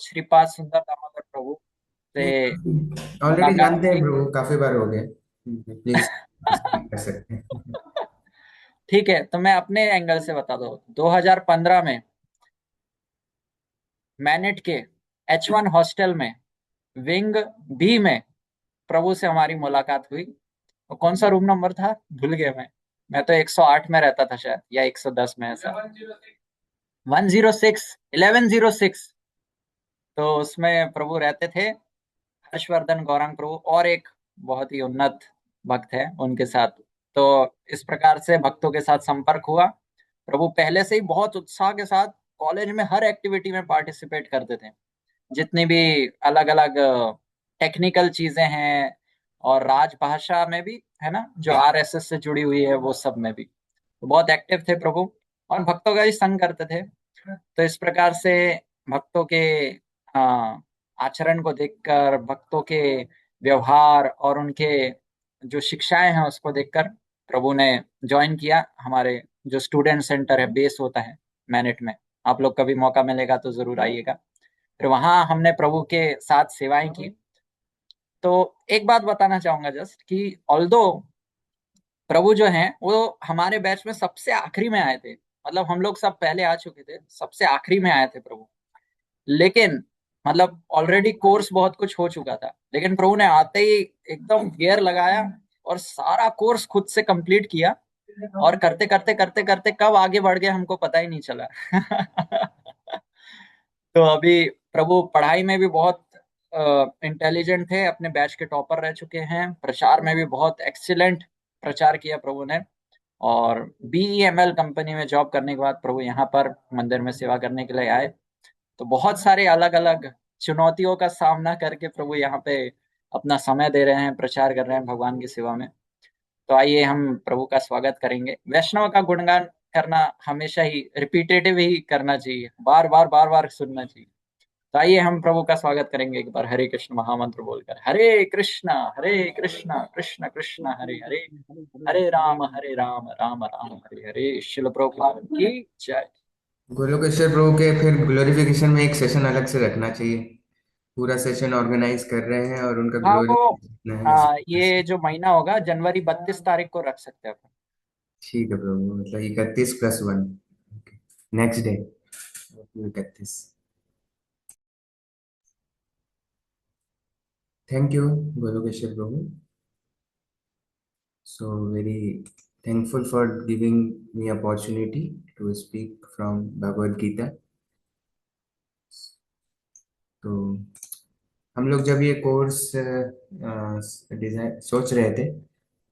श्रीपाद सुंदर दामोदर प्रभु से ऑलरेडी मुलाकात जानते हैं हुई। ब्रो, काफी बार हो गए। प्लीज स्पीक कर सकते हैं। ठीक है, तो मैं अपने एंगल से बता दूं। 2015 में मैनेट के H1 हॉस्टल में विंग बी में प्रभु से हमारी मुलाकात हुई। और कौन सा रूम नंबर था भूल गया मैं तो 108 में रहता था शायद, या 110 में, ऐसा। 106, 1106। तो उसमें प्रभु रहते थे, हर्षवर्धन गौरांग प्रभु और एक बहुत ही उन्नत भक्त है उनके साथ। तो इस प्रकार से भक्तों के साथ संपर्क हुआ। प्रभु पहले से ही बहुत उत्साह के साथ कॉलेज में हर एक्टिविटी में पार्टिसिपेट करते थे, जितनी भी अलग अलग टेक्निकल चीजें हैं, और राजभाषा में भी है ना, जो RSS से जुड़ी हुई है, वो सब में भी तो बहुत एक्टिव थे प्रभु। और भक्तों का ही संग करते थे। तो इस प्रकार से भक्तों के आ, आचरण को देखकर, भक्तों के व्यवहार और उनके जो शिक्षाएं हैं उसको देखकर प्रभु ने ज्वाइन किया हमारे जो स्टूडेंट सेंटर है, बेस होता है मैनेट में। आप लोग कभी मौका मिलेगा तो जरूर आइएगा। फिर वहां हमने प्रभु के साथ सेवाएं की। तो एक बात बताना चाहूंगा जस्ट कि ऑल्दो प्रभु जो हैं वो हमारे बैच में सबसे आखिरी में आए थे। मतलब हम लोग सब पहले आ चुके थे, सबसे आखिरी में आए थे प्रभु। लेकिन मतलब ऑलरेडी कोर्स बहुत कुछ हो चुका था, लेकिन प्रभु ने आते ही एकदम गियर लगाया और सारा कोर्स खुद से कंप्लीट किया। और करते करते करते करते कब आगे बढ़ गए हमको पता ही नहीं चला। तो अभी प्रभु पढ़ाई में भी बहुत इंटेलिजेंट थे, अपने बैच के टॉपर रह चुके हैं। प्रचार में भी बहुत एक्सीलेंट प्रचार किया प्रभु ने। और BEML कंपनी में जॉब करने के बाद प्रभु यहाँ पर मंदिर में सेवा करने के लिए आए। तो बहुत सारे अलग अलग चुनौतियों का सामना करके प्रभु यहाँ पे अपना समय दे रहे हैं, प्रचार कर रहे हैं भगवान की सेवा में। तो आइए हम प्रभु का स्वागत करेंगे। वैष्णव का गुणगान करना हमेशा ही रिपीटेटिव ही करना चाहिए, बार बार सुनना चाहिए। तो आइए हम प्रभु का स्वागत करेंगे एक बार हरे कृष्ण महामंत्र बोलकर। हरे कृष्णा कृष्ण कृष्ण हरे हरे, हरे राम राम राम हरे हरे। शिल प्रभुपाद की जय। गोलोकेश्वर प्रभु के फिर ग्लोरिफिकेशन में एक सेशन अलग से रखना चाहिए। पूरा सेशन ऑर्गेनाइज कर रहे हैं और उनका हाँ वो ग्लोरिफिकेशन है इस प्रकार से। ये जो महीना होगा जनवरी 32 तारीख को रख सकते हैं अपन। ठीक है प्रभु, मतलब 31+1। Next day 31। Thank you Golokeshwar प्रभु। So very thankful for giving me opportunity to speak from Bhagavad Gita. तो हम लोग जब ये कोर्स डिजाइन सोच रहे थे,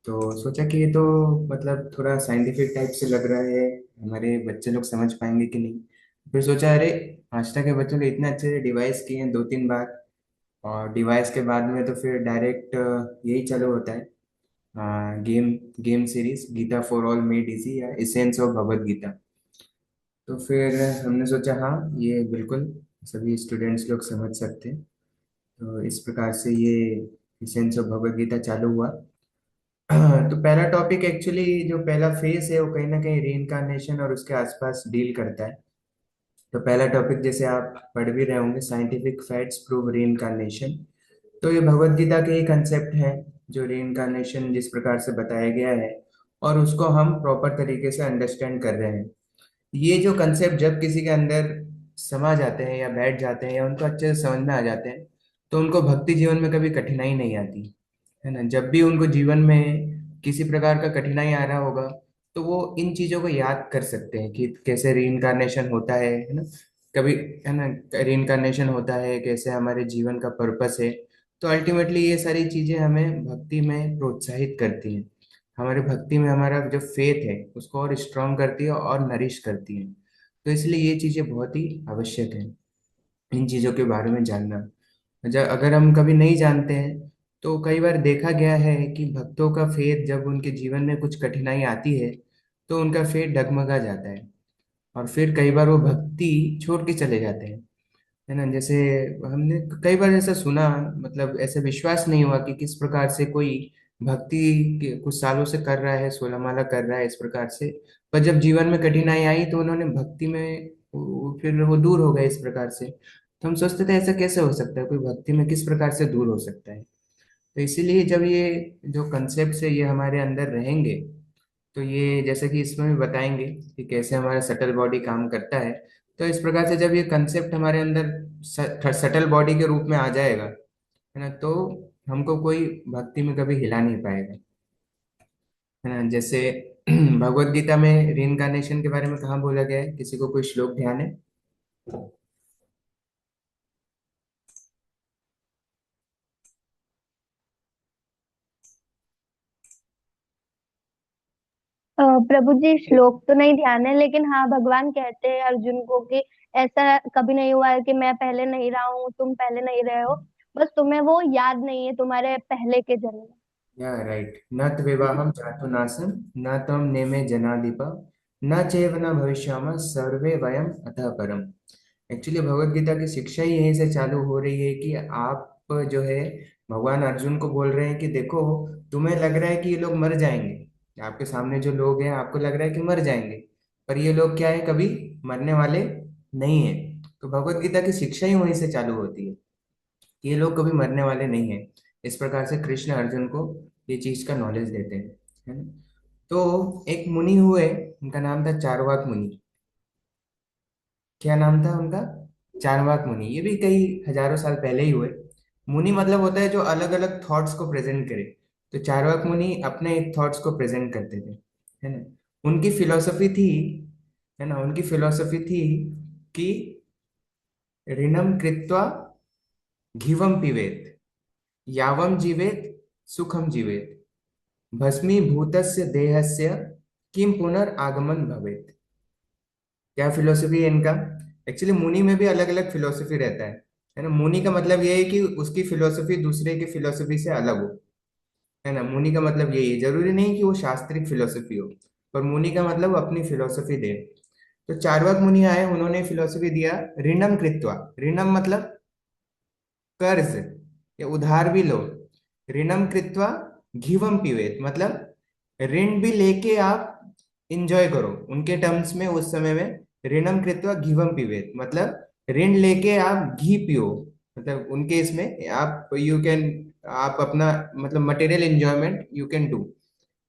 तो सोचा कि ये तो मतलब थोड़ा साइंटिफिक टाइप से लग रहा है, हमारे बच्चे लोग समझ पाएंगे कि नहीं। फिर सोचा अरे, आस्था के बच्चों ने इतने अच्छे डिवाइस किए हैं 2-3 बार, और डिवाइस के बाद में तो फिर डायरेक्ट यही चालू होता है। Game game series Gita for all made easy या एसेंस ऑफ भगवत गीता। तो फिर हमने सोचा हाँ, ये बिल्कुल सभी स्टूडेंट्स लोग समझ सकते हैं। तो इस प्रकार से ये एसेंस ऑफ भगवत गीता चालू हुआ। तो पहला टॉपिक एक्चुअली, जो पहला फेज है, वो कहीं ना कहीं री और उसके आसपास डील करता है। तो पहला टॉपिक जैसे आप पढ़ भी रहे होंगे, साइंटिफिक फैक्ट्स प्रूव री। तो ये भगवत गीता के ही कंसेप्ट है, जो री जिस प्रकार से बताया गया है, और उसको हम प्रॉपर तरीके से अंडरस्टैंड कर रहे हैं। ये जो कंसेप्ट जब किसी के अंदर समा जाते हैं या बैठ जाते हैं या उनको अच्छे से समझ में आ जाते हैं, तो उनको भक्ति जीवन में कभी कठिनाई नहीं आती है ना। जब भी उनको जीवन में किसी प्रकार का कठिनाई आ रहा होगा, तो वो इन चीजों को याद कर सकते हैं कि कैसे री होता है ना। कभी, है ना, री होता है, कैसे हमारे जीवन का पर्पस है। तो अल्टीमेटली ये सारी चीजें हमें भक्ति में प्रोत्साहित करती हैं, हमारे भक्ति में हमारा जो फेथ है उसको और स्ट्रांग करती है और नरिश करती है। तो इसलिए ये चीजें बहुत ही आवश्यक है, इन चीजों के बारे में जानना। जब अगर हम कभी नहीं जानते हैं, तो कई बार देखा गया है कि भक्तों का फेथ, जब उनके जीवन में कुछ कठिनाई आती है, तो उनका फेथ डगमगा जाता है, और फिर कई बार वो भक्ति छोड़ के चले जाते हैं, है ना। जैसे हमने कई बार ऐसा सुना, मतलब ऐसे विश्वास नहीं हुआ कि किस प्रकार से कोई भक्ति कुछ सालों से कर रहा है, 16 माला कर रहा है इस प्रकार से, पर जब जीवन में कठिनाई आई तो उन्होंने भक्ति में फिर वो दूर हो गए इस प्रकार से। तो हम सोचते थे ऐसा कैसे हो सकता है, कोई भक्ति में किस प्रकार से दूर हो सकता है। तो इसीलिए जब ये जो कंसेप्ट है ये हमारे अंदर रहेंगे, तो ये जैसे कि इसमें भी बताएंगे कि कैसे हमारा सटल बॉडी काम करता है। तो इस प्रकार से जब ये कंसेप्ट हमारे अंदर सटल बॉडी के रूप में आ जाएगा, है ना, तो हमको कोई भक्ति में कभी हिला नहीं पाएगा, है ना। जैसे भगवत गीता में रीइंकार्नेशन के बारे में कहाँ बोला गया है, किसी को कोई श्लोक ध्यान है? प्रभु जी श्लोक तो नहीं ध्यान है, लेकिन हाँ भगवान कहते हैं अर्जुन को कि ऐसा कभी नहीं हुआ है कि मैं पहले नहीं रहा हूँ, तुम पहले नहीं रहे हो, बस तुम्हें वो याद नहीं है तुम्हारे पहले के जन्म। या राइट, न विवाहम जातु नासम, न तम नेमे जनाधिपा, न चैव न भविष्यामः सर्वे वयम अतः परम। एक्चुअली भगवत गीता की शिक्षा ही यहीं से चालू हो रही है कि आप जो है, भगवान अर्जुन को बोल रहे हैं कि देखो, तुम्हें लग रहा है कि ये लोग मर जाएंगे, आपके सामने जो लोग हैं आपको लग रहा है कि मर जाएंगे, पर ये लोग क्या है, कभी मरने वाले नहीं है। तो भगवत गीता की शिक्षा ही वहीं से चालू होती है, ये लोग कभी मरने वाले नहीं हैं। इस प्रकार से कृष्ण अर्जुन को ये चीज का नॉलेज देते हैं, है ना। तो एक मुनि हुए, उनका नाम था चारवाक मुनि। क्या नाम था उनका? चारवाक मुनि। ये भी कई हजारों साल पहले ही हुए। मुनि मतलब होता है जो अलग अलग थॉट्स को प्रेजेंट करे। तो चारवाक मुनि अपने थॉट्स को प्रेजेंट करते थे, है ना। उनकी फिलॉसफी थी, है ना, उनकी फिलॉसफी थी कि ऋणम कृत्वा घिवम पिबेत, यावम जीवेत सुखम जीवेत, भस्मीभूतस्य देहस्य किम पुनर्आगमन भवेत। क्या फिलोसफी है इनका? एक्चुअली मुनि में भी अलग अलग फिलोसफी रहता है ना। मुनि का मतलब ये है कि उसकी फिलोसफी दूसरे की फिलोसफी से अलग हो, है ना। मुनि का मतलब यही है, जरूरी नहीं कि वो शास्त्रिक फिलोसफी हो, पर मुनि का मतलब अपनी फिलोसफी दे। तो चार्वाक मुनि आए, उन्होंने फिलोसफी दिया ऋणम कृत्वा। ऋणम मतलब कर्ज या उधार भी लो। ऋणम कृत्वा घिवम पिबेत मतलब ऋण भी लेके आप इंजॉय करो। उनके टर्म्स में उस समय में ऋणम कृत्वा घिवम पिबेत मतलब ऋण लेके आप घी पियो। मतलब उनके इसमें आप यू कैन, आप अपना मतलब material enjoyment you can do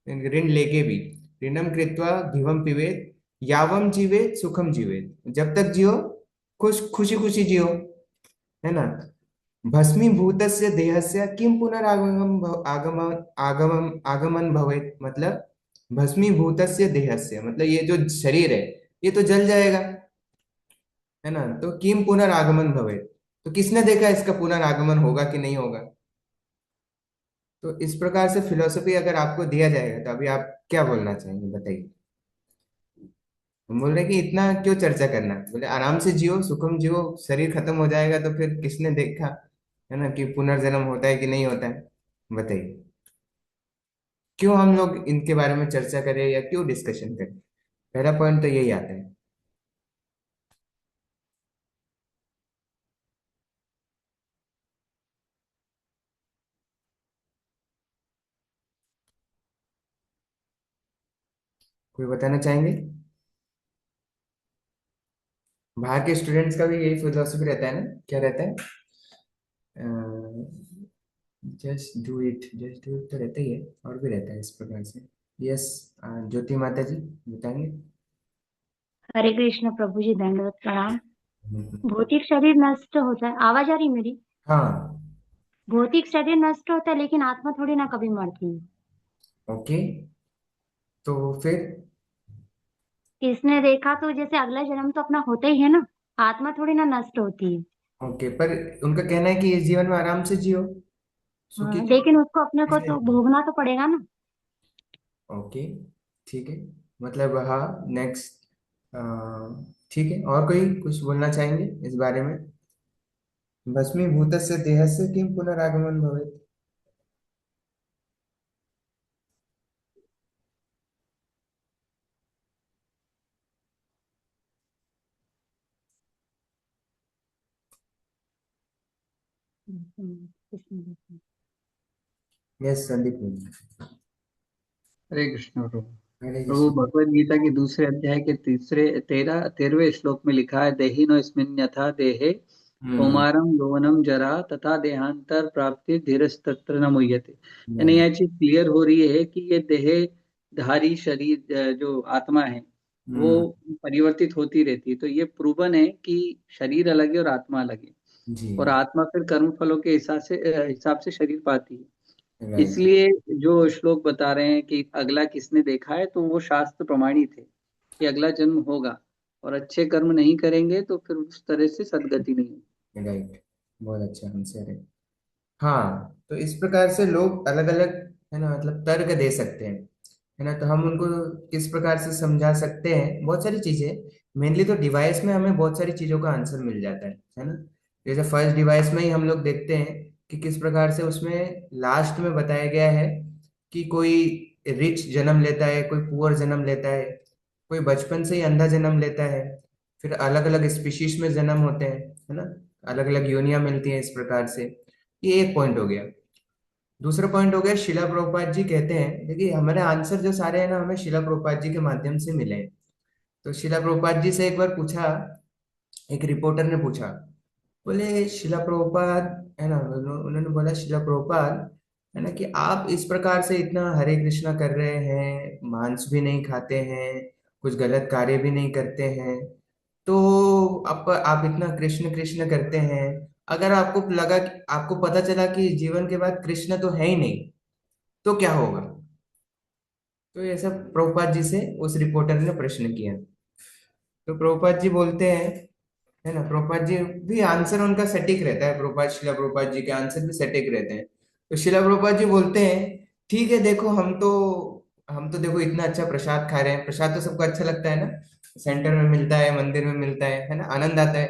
ऋण लेके भी। ऋणम कृत्वा घिवम पिबेत, यावम जीवेत सुखम जीवेत, जब तक जियो खुशी खुशी जियो, है ना। भस्मीभूतस्य देहस्य किम पुनरागमन आगमन आगमन आगमन भवेत मतलब भस्मीभूतस्य देहस्य मतलब ये जो शरीर है ये तो जल जाएगा, है ना। तो किम पुनरागमन भवेत, तो किसने देखा इसका पुनरागमन होगा कि नहीं होगा। तो इस प्रकार से फिलोसफी अगर आपको दिया जाएगा तो अभी आप क्या बोलना चाहेंगे, बताइए। हम बोल रहे हैं कि इतना क्यों चर्चा करना, बोले आराम से जियो, सुखम जियो, शरीर खत्म हो जाएगा तो फिर किसने देखा, है ना, कि पुनर्जन्म होता है कि नहीं होता है। बताइए, क्यों हम लोग इनके बारे में चर्चा करें या क्यों डिस्कशन करें। पहला पॉइंट तो यही आता है। कोई बताना चाहेंगे? बाहर के स्टूडेंट्स का भी यही फिलोसफी रहता है ना, क्या रहता है? जस्ट डू इट तो रहता ही है, और भी रहता है इस प्रकार से। यस, ज्योति माता जी बताएंगे। हरे कृष्ण प्रभु जी, दंडवत प्रणाम। हम्म। भौतिक शरीर नष्ट होता है, आवाज आ रही मेरी? हाँ। भौतिक शरीर नष्ट होता है लेकिन आत्मा थोड़ी ना कभी मरती है। ओके, तो फिर? किसने देखा? तो जैसे अगला जन्म तो अपना होता ही है ना, आत्मा थोड़ी ना नष्ट होती है। ओके, पर उनका कहना है कि इस जीवन में आराम से जियो, सुखी हाँ, जियो, लेकिन उसको अपने को इसलिए। तो भोगना तो पड़ेगा ना। ओके, ठीक है, मतलब हाँ, नेक्स्ट। ठीक है, और कोई कुछ बोलना चाहेंगे इस बारे में? भस्मीभूतस्य देहस्य किं पुनरागमन भवेत्। कृष्ण। यस, संदीप बोलिए। हरे कृष्ण प्रभु। हरे प्रभु कृष्ण। भगवद गीता के दूसरे अध्याय के तीसरे 13वें श्लोक में लिखा है, देहिनो अस्मिन् यथा देहे हम्म। कौमारम यौवनम जरा तथा देहांतर प्राप्ति धीरस्तत्र न मुह्यते। यानी राइट। यह चीज क्लियर हो रही है कि ये देहधारी शरीर जो आत्मा है वो हम्म। परिवर्तित होती रहती है। तो ये प्रूवन है कि शरीर अलग है और आत्मा अलग है। जी। और आत्मा फिर कर्म फलों के हिसाब से शरीर पाती है। राइट। इसलिए जो श्लोक बता रहे हैं कि अगला किसने देखा है, तो वो शास्त्र प्रमाणित है कि अगला जन्म होगा। और अच्छे कर्म नहीं करेंगे तो फिर उस तरह से सदगति नहीं होगी। राइट। बहुत अच्छा आंसर है। हाँ, तो इस प्रकार से लोग अलग अलग, है ना, मतलब तर्क दे सकते हैं, है ना। तो हम उनको किस प्रकार से समझा सकते हैं, बहुत सारी चीजें। मेनली तो डिवाइस में हमें बहुत सारी चीजों का आंसर मिल जाता है ना। जैसे फर्स्ट डिवाइस में ही हम लोग देखते हैं कि किस प्रकार से उसमें लास्ट में बताया गया है कि कोई रिच जन्म लेता है, कोई पुअर जन्म लेता है, कोई बचपन से ही अंधा जन्म लेता है, फिर अलग अलग स्पीशीज में जन्म होते हैं, है ना। अलग अलग योनियां मिलती हैं इस प्रकार से। ये एक पॉइंट हो गया। दूसरा पॉइंट हो गया, शिला प्रभुपाद जी कहते हैं, देखिए हमारे आंसर जो सारे हैं ना, हमें शिला प्रभुपाद जी के माध्यम से मिले हैं। तो शिला प्रभुपाद जी से एक बार पूछा, एक रिपोर्टर ने पूछा, बोले शिला प्रभुपाद, है ना, उन्होंने बोला शिला प्रभुपाद, है ना, कि आप इस प्रकार से इतना हरे कृष्णा कर रहे हैं, मांस भी नहीं खाते हैं, कुछ गलत कार्य भी नहीं करते हैं, तो आप इतना कृष्ण कृष्ण करते हैं, अगर आपको लगा कि आपको पता चला कि जीवन के बाद कृष्ण तो है ही नहीं, तो क्या होगा? तो ये सब प्रभुपाद जी से उस रिपोर्टर ने प्रश्न किया। तो प्रभुपाद जी बोलते हैं, है ना, प्रभुपाद जी भी आंसर उनका सटीक रहता है, प्रभुपाद शिला प्रभुपाद जी के आंसर भी सटीक रहते हैं। तो शिला प्रभुपाद जी बोलते हैं, ठीक है, देखो हम तो देखो इतना अच्छा प्रसाद खा रहे हैं, प्रसाद तो सबको अच्छा लगता है ना, सेंटर में मिलता है, मंदिर में मिलता है ना, आनंद आता है।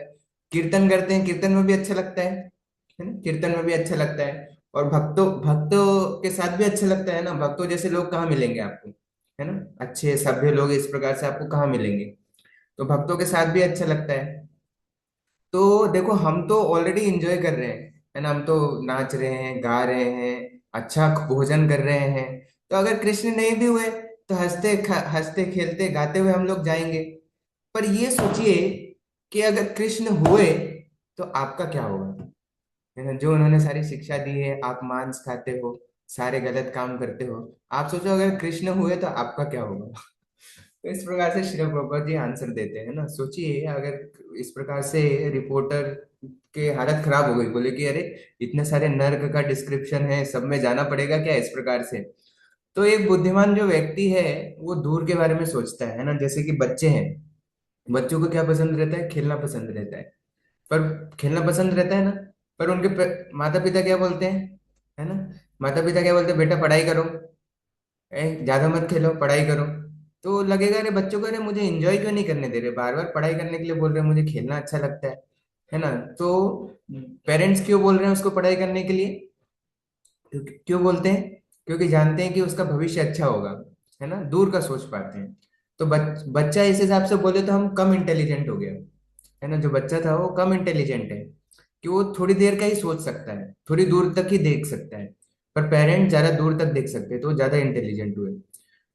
कीर्तन करते हैं, कीर्तन में भी अच्छा लगता है ना, कीर्तन में भी अच्छा लगता है। और भक्तों भक्तों के साथ भी अच्छा लगता है ना, भक्तों जैसे लोग कहाँ मिलेंगे आपको, है ना, अच्छे सभ्य लोग इस प्रकार से आपको कहाँ मिलेंगे? तो भक्तों के साथ भी अच्छा लगता है। तो देखो हम तो ऑलरेडी इंजॉय कर रहे हैं, है ना, हम तो नाच रहे हैं, गा रहे हैं, अच्छा भोजन कर रहे हैं। तो अगर कृष्ण नहीं भी हुए तो हंसते खेलते गाते हुए हम लोग जाएंगे। पर ये सोचिए कि अगर कृष्ण हुए तो आपका क्या होगा, है ना। जो उन्होंने सारी शिक्षा दी है, आप मांस खाते हो, सारे गलत काम करते हो, आप सोचो अगर कृष्ण हुए तो आपका क्या होगा? तो इस प्रकार से श्री प्रभुपाद जी आंसर देते हैं ना। सोचिए अगर इस प्रकार से रिपोर्टर के हालत खराब हो गई, बोले कि अरे इतने सारे नर्क का डिस्क्रिप्शन है, सब में जाना पड़ेगा क्या इस प्रकार से? तो एक बुद्धिमान जो व्यक्ति है वो दूर के बारे में सोचता है ना। जैसे कि बच्चे हैं, बच्चों को क्या पसंद रहता है? खेलना पसंद रहता है। पर खेलना पसंद रहता है ना, पर उनके माता पिता क्या बोलते हैं, है ना, माता पिता क्या बोलते हैं, बेटा पढ़ाई करो, ज्यादा मत खेलो, पढ़ाई करो। तो लगेगा अरे बच्चों को, अरे मुझे एंजॉय क्यों नहीं करने दे रहे, बार बार पढ़ाई करने के लिए बोल रहे हैं, मुझे खेलना अच्छा लगता है ना। तो पेरेंट्स क्यों बोल रहे हैं उसको पढ़ाई करने के लिए? क्यों बोलते हैं? क्योंकि जानते हैं कि उसका भविष्य अच्छा होगा, है ना, दूर का सोच पाते हैं। तो बच्चा इस हिसाब से बोले तो हम कम इंटेलिजेंट हो गया, है ना। जो बच्चा था वो कम इंटेलिजेंट है कि वो थोड़ी देर का ही सोच सकता है, थोड़ी दूर तक ही देख सकता है। पर पेरेंट ज्यादा दूर तक देख सकते हैं तो वो ज्यादा इंटेलिजेंट हुए।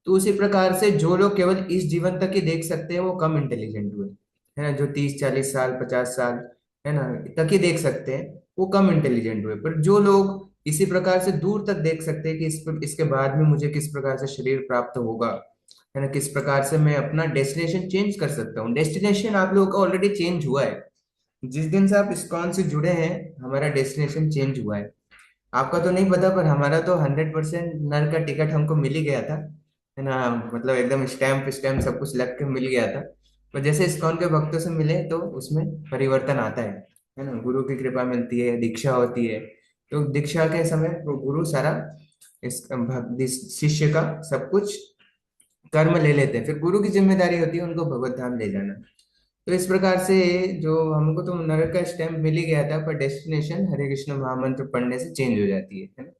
तो उसी प्रकार से जो लोग केवल इस जीवन तक ही देख सकते हैं वो कम इंटेलिजेंट हुए, है ना। जो 30 40 साल 50 साल, है ना, तक ही देख सकते हैं वो कम इंटेलिजेंट हुए। पर जो लोग इसी प्रकार से दूर तक देख सकते हैं कि इसके बाद में मुझे किस प्रकार से शरीर प्राप्त होगा, है ना, किस प्रकार से मैं अपना डेस्टिनेशन चेंज कर सकता हूँ। डेस्टिनेशन आप लोगों का ऑलरेडी चेंज हुआ है। जिस दिन से आप इस्कॉन से जुड़े हैं हमारा डेस्टिनेशन चेंज हुआ है। आपका तो नहीं पता, पर हमारा तो 100% नर का टिकट हमको मिल ही गया था, है ना। मतलब एकदम स्टैम्प स्टैम्प सब कुछ लग के मिल गया था। पर जैसे इस्कॉन के भक्तों से मिले तो उसमें परिवर्तन आता है ना। गुरु की कृपा मिलती है, दीक्षा होती है। तो दीक्षा के समय वो गुरु सारा शिष्य का सब कुछ कर्म ले लेते हैं, फिर गुरु की जिम्मेदारी होती है उनको भगवत धाम ले जाना। तो इस प्रकार से जो हमको तो नरक का स्टैम्प मिल ही गया था, पर डेस्टिनेशन हरे कृष्ण महामंत्र पढ़ने से चेंज हो जाती है ना।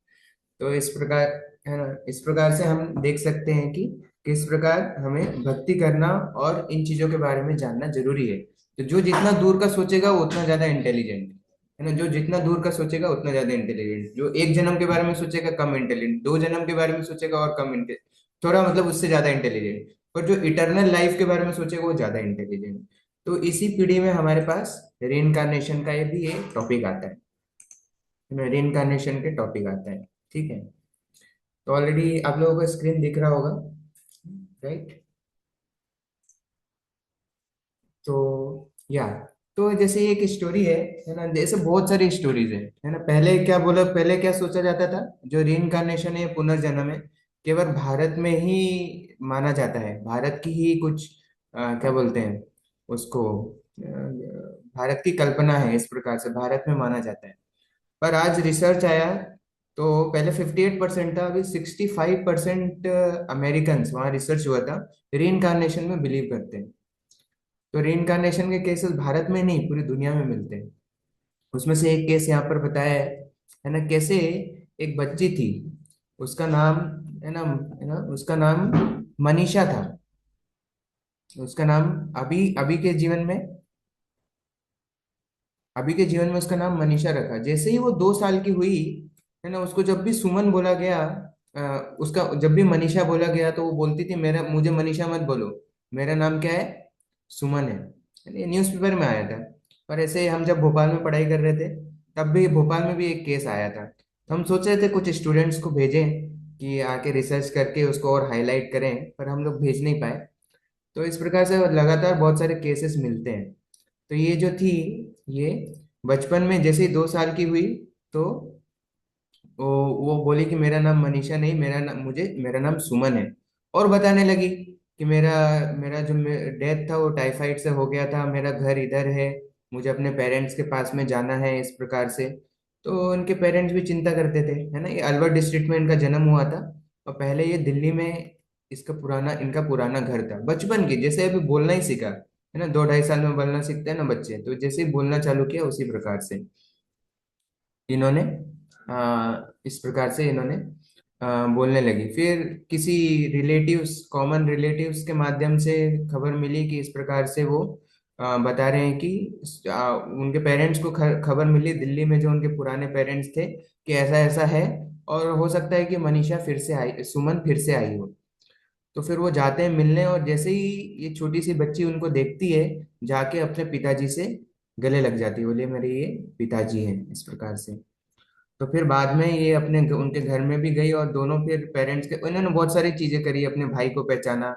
तो इस प्रकार, है ना, इस प्रकार से हम देख सकते हैं कि किस प्रकार हमें भक्ति करना और इन चीजों के बारे में जानना जरूरी है। तो जो जितना दूर का सोचेगा वो उतना ज्यादा इंटेलिजेंट, है ना। जो जितना दूर का सोचेगा उतना ज्यादा इंटेलिजेंट। जो एक जन्म के बारे में सोचेगा कम इंटेलिजेंट, 2 जन्म के बारे में सोचेगा और कम इंटेलिजेंट, थोड़ा मतलब उससे ज्यादा इंटेलिजेंट। पर जो इटर्नल लाइफ के बारे में सोचेगा वो ज्यादा इंटेलिजेंट। तो इसी पीढ़ी में हमारे पास रीइंकार्नेशन का ये भी एक टॉपिक आता है, रीइंकार्नेशन के टॉपिक आता है। ठीक है, तो ऑलरेडी आप लोगों को स्क्रीन दिख रहा होगा, राइट? तो या तो जैसे एक स्टोरी है ना, जैसे बहुत सारी स्टोरीज है ना। पहले क्या बोला, पहले क्या सोचा जाता था, जो रीइंकार्नेशन है, पुनर्जन्म है, केवल भारत में ही माना जाता है। भारत की ही कुछ क्या बोलते हैं उसको, भारत की कल्पना है, इस प्रकार से भारत में माना जाता है। पर आज रिसर्च आया तो पहले 58% था, अभी 65% अमेरिकन, वहाँ रिसर्च हुआ था, रीइंकार्नेशन में बिलीव करते हैं। तो रीइंकार्नेशन के केसेस भारत में नहीं, पूरी दुनिया में मिलते हैं। उसमें से एक केस यहाँ पर बताया है ना, कैसे एक बच्ची थी, उसका नाम है ना, उसका नाम मनीषा था। उसका नाम अभी अभी के जीवन में, अभी के जीवन में उसका नाम मनीषा रखा। जैसे ही वो 2 साल की हुई है ना, उसको जब भी सुमन बोला गया, उसका जब भी मनीषा बोला गया तो वो बोलती थी, मेरा मुझे मनीषा मत बोलो, मेरा नाम क्या है, सुमन है। ये न्यूज़पेपर में आया था। पर ऐसे ही हम जब भोपाल में पढ़ाई कर रहे थे, तब भी भोपाल में भी एक केस आया था। तो हम सोच रहे थे कुछ स्टूडेंट्स को भेजें कि आके रिसर्च करके उसको और हाईलाइट करें, पर हम लोग भेज नहीं पाए। तो इस प्रकार से लगातार बहुत सारे केसेस मिलते हैं। तो ये जो थी, ये बचपन में जैसे ही 2 साल की हुई, तो वो वो बोली कि मेरा नाम मनीषा नहीं, मेरा नाम सुमन है। और बताने लगी कि मेरा मेरा जो डेथ था वो टाइफाइड से हो गया था, मेरा घर इधर है, मुझे अपने पेरेंट्स के पास में जाना है, इस प्रकार से। तो इनके पेरेंट्स भी चिंता करते थे, है ना। ये अलवर डिस्ट्रिक्ट में इनका जन्म हुआ था, और पहले ये दिल्ली में इनका पुराना घर था। बचपन की जैसे अभी बोलना ही सीखा है ना, 2 ढाई साल में बोलना सीखते हैं ना बच्चे, तो जैसे ही बोलना चालू किया उसी प्रकार से इन्होंने इस प्रकार से इन्होंने बोलने लगी। फिर किसी रिलेटिव्स, कॉमन रिलेटिव्स के माध्यम से खबर मिली कि इस प्रकार से वो बता रहे हैं कि उनके पेरेंट्स को खबर मिली दिल्ली में, जो उनके पुराने पेरेंट्स थे, कि ऐसा ऐसा है, और हो सकता है कि मनीषा फिर से आई, सुमन फिर से आई हो। तो फिर वो जाते हैं मिलने, और जैसे ही ये छोटी सी बच्ची उनको देखती है, जाके अपने पिताजी से गले लग जाती है, बोले मेरे ये पिताजी हैं, इस प्रकार से। तो फिर बाद में ये उनके घर में भी गई, और दोनों फिर पेरेंट्स के, इन्होंने बहुत सारी चीजें करी, अपने भाई को पहचाना,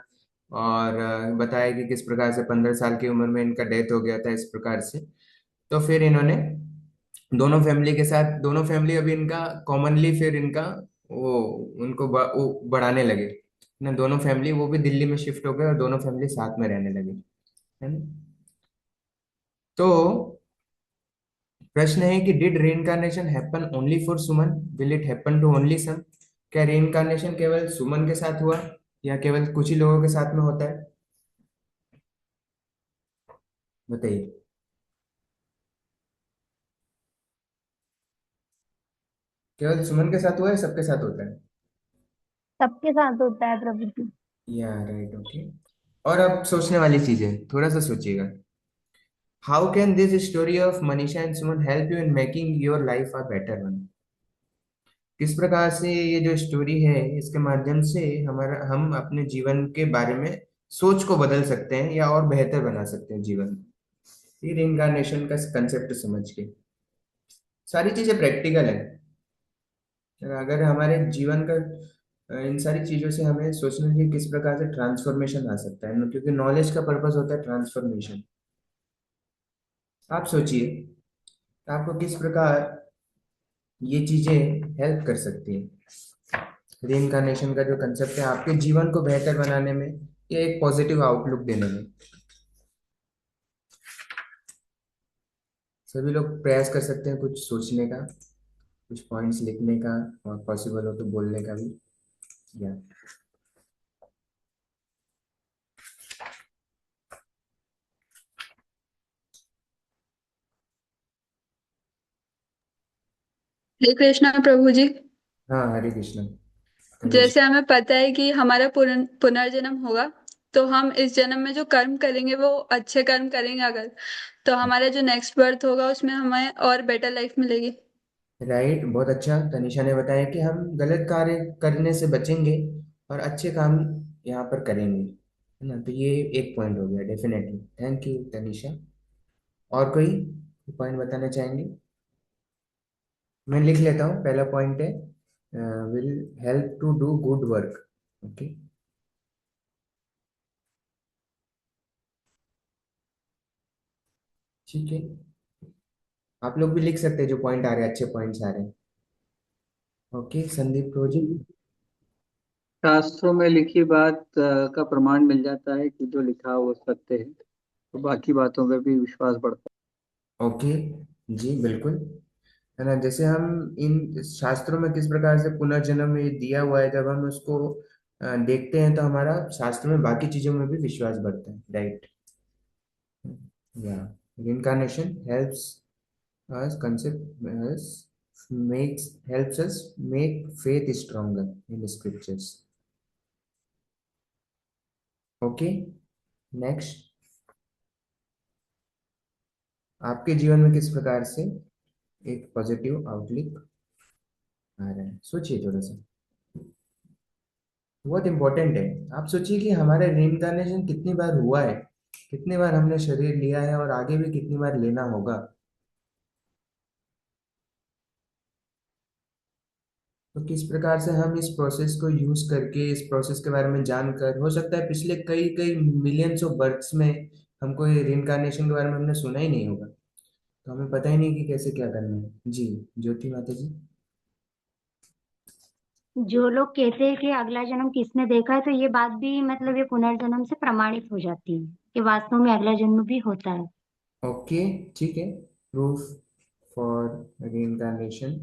और बताया कि किस प्रकार से 15 साल की उम्र में इनका डेथ हो गया था, इस प्रकार से। तो फिर इन्होंने दोनों फैमिली के साथ, दोनों फैमिली अभी इनका कॉमनली फिर इनका वो वो बढ़ाने लगे ना, दोनों फैमिली वो भी दिल्ली में शिफ्ट हो गए, और दोनों फैमिली साथ में रहने लगे, है ना। तो प्रश्न है कि did reincarnation happen only for human, will it happen to only some? क्या रीइंकार्नेशन केवल सुमन के साथ हुआ, या केवल कुछ ही लोगों के साथ में होता है? बताइए। केवल सुमन के साथ हुआ है, सबके साथ होता है? सबके साथ होता है प्रभु जी। या राइट, ओके। और अब सोचने वाली चीज है, थोड़ा सा सोचिएगा। How can this story of Manisha and Suman help you in making your life a better one? किस प्रकार से ये जो स्टोरी है, इसके माध्यम से हम अपने जीवन के बारे में सोच को बदल सकते हैं, या और बेहतर बना सकते हैं जीवन। ये रिइंकार्नेशन का कंसेप्ट समझ के सारी चीजें प्रैक्टिकल है। अगर हमारे जीवन का इन सारी चीजों से हमें सोचना चाहिए किस प्रकार से ट्रांसफॉर्मेशन आ सकता है, क्योंकि नॉलेज का पर्पस होता है ट्रांसफॉर्मेशन। आप सोचिए आपको किस प्रकार ये चीजें हेल्प कर सकती है। रीइंकार्नेशन का जो कंसेप्ट है, आपके जीवन को बेहतर बनाने में, या एक पॉजिटिव आउटलुक देने में। सभी लोग प्रयास कर सकते हैं कुछ सोचने का, कुछ पॉइंट्स लिखने का, और पॉसिबल हो तो बोलने का भी। या हरे कृष्णा प्रभु जी। हाँ, हरे कृष्ण। तनुज। जैसे हमें पता है कि हमारा पुनर्जन्म होगा, तो हम इस जन्म में जो कर्म करेंगे वो अच्छे कर्म करेंगे अगर, तो हमारा जो नेक्स्ट बर्थ होगा उसमें हमें और बेटर लाइफ मिलेगी। राइट, बहुत अच्छा। तनिषा ने बताया कि हम गलत कार्य करने से बचेंगे, और अच्छे काम यहाँ पर करेंगे, है ना। तो ये एक पॉइंट हो गया, डेफिनेटली। Thank you Tanisha. और कोई पॉइंट बताना चाहेंगे? मैं लिख लेता हूँ। पहला पॉइंट है will help to do good work. Okay, ठीक है। आप लोग भी लिख सकते हैं जो पॉइंट आ रहे हैं, अच्छे पॉइंट्स आ रहे हैं। ओके, संदीप प्रोजी। शास्त्रों में लिखी बात का प्रमाण मिल जाता है कि जो लिखा वो सत्य है, तो बाकी बातों पे भी विश्वास बढ़ता ओके, जी बिल्कुल, है ना। जैसे हम इन शास्त्रों में किस प्रकार से पुनर्जन्म ये दिया हुआ है, जब हम उसको देखते हैं तो हमारा शास्त्र में बाकी चीजों में भी विश्वास बढ़ता है, राइट। या reincarnation helps us concept us makes helps us make faith stronger in the scriptures. Okay, next, आपके जीवन में किस प्रकार से एक पॉजिटिव आउटलुक आ रहा है, सोचिए थोड़ा सा। बहुत इंपॉर्टेंट है। आप सोचिए कि हमारा रीइंकार्नेशन कितनी बार हुआ है, कितनी बार हमने शरीर लिया है और आगे भी कितनी बार लेना होगा। तो किस प्रकार से हम इस प्रोसेस को यूज करके, इस प्रोसेस के बारे में जानकर, हो सकता है पिछले कई कई मिलियंस ऑफ बर्थ्स में हमको ये रीइंकार्नेशन के बारे में हमने सुना ही नहीं होगा, तो हमें पता ही नहीं कि कैसे क्या करना है। जी, ज्योति माता जी। है। जो लोग कहते हैं कि अगला जन्म किसने देखा है, तो ये बात भी मतलब ये पुनर्जन्म से प्रमाणित हो जाती है कि वास्तव में अगला जन्म भी होता है। ओके, ठीक है, प्रूफ फॉर रीइंकार्नेशन।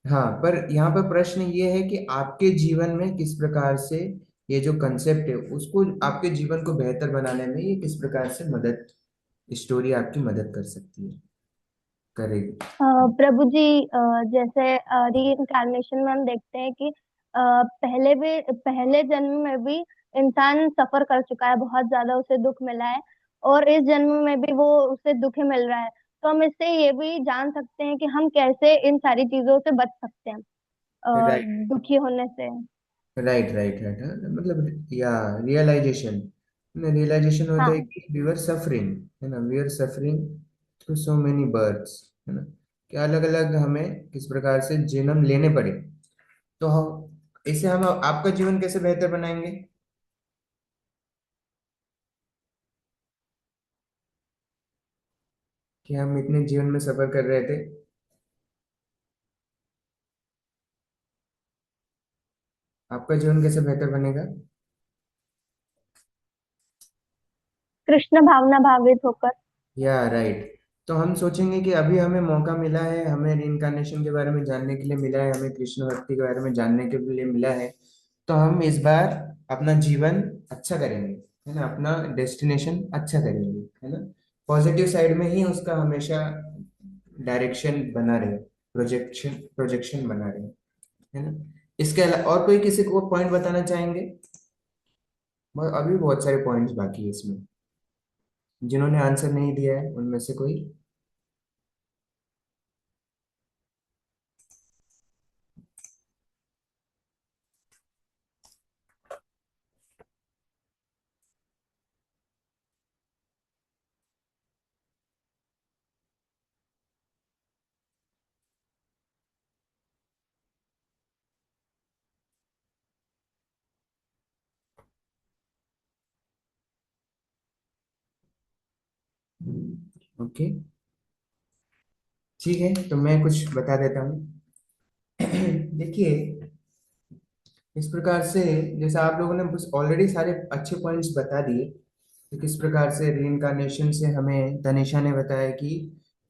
हाँ, पर यहाँ पर प्रश्न ये है कि आपके जीवन में किस प्रकार से ये जो कंसेप्ट है उसको आपके जीवन को बेहतर बनाने में ये किस प्रकार से मदद, स्टोरी आपकी मदद कर सकती है, करेगी। प्रभु जी, जैसे रीइंकार्नेशन में हम देखते हैं कि पहले जन्म में भी इंसान सफर कर चुका है, बहुत ज्यादा उसे दुख मिला है, और इस जन्म में भी वो उसे दुख ही मिल रहा है। तो हम इससे ये भी जान सकते हैं कि हम कैसे इन सारी चीजों से बच सकते हैं, राइट दुखी होने से। राइट राइट राइट, मतलब या रियलाइजेशन, रियलाइजेशन होता है हाँ। कि वी आर सफरिंग, है ना, we are suffering through so many births, है ना, कि अलग अलग हमें किस प्रकार से जन्म लेने पड़े। तो हम इसे हम आपका जीवन कैसे बेहतर बनाएंगे, कि हम इतने जीवन में सफर कर रहे थे, आपका जीवन कैसे बेहतर बनेगा? कृष्ण भावना भावित होकर। या राइट, तो हम सोचेंगे कि अभी हमें मौका मिला है, हमें रिइंकार्नेशन के बारे में जानने के लिए मिला है, हमें कृष्ण भक्ति के बारे में जानने के लिए मिला है, तो हम इस बार अपना जीवन अच्छा करेंगे, है ना, अपना डेस्टिनेशन अच्छा करेंगे, है ना, पॉजिटिव साइड में ही उसका हमेशा डायरेक्शन बना रहे, प्रोजेक्शन प्रोजेक्शन बना रहे, है ना। इसके अलावा और कोई किसी को पॉइंट बताना चाहेंगे? अभी बहुत सारे पॉइंट्स बाकी है इसमें, जिन्होंने आंसर नहीं दिया है उनमें से कोई? ओके, ठीक है, तो मैं कुछ बता देता हूँ। देखिए, इस प्रकार से, जैसे आप लोगों ने बस ऑलरेडी सारे अच्छे पॉइंट्स बता दिए कि किस प्रकार से रीइंकार्नेशन से हमें, तनिषा ने बताया कि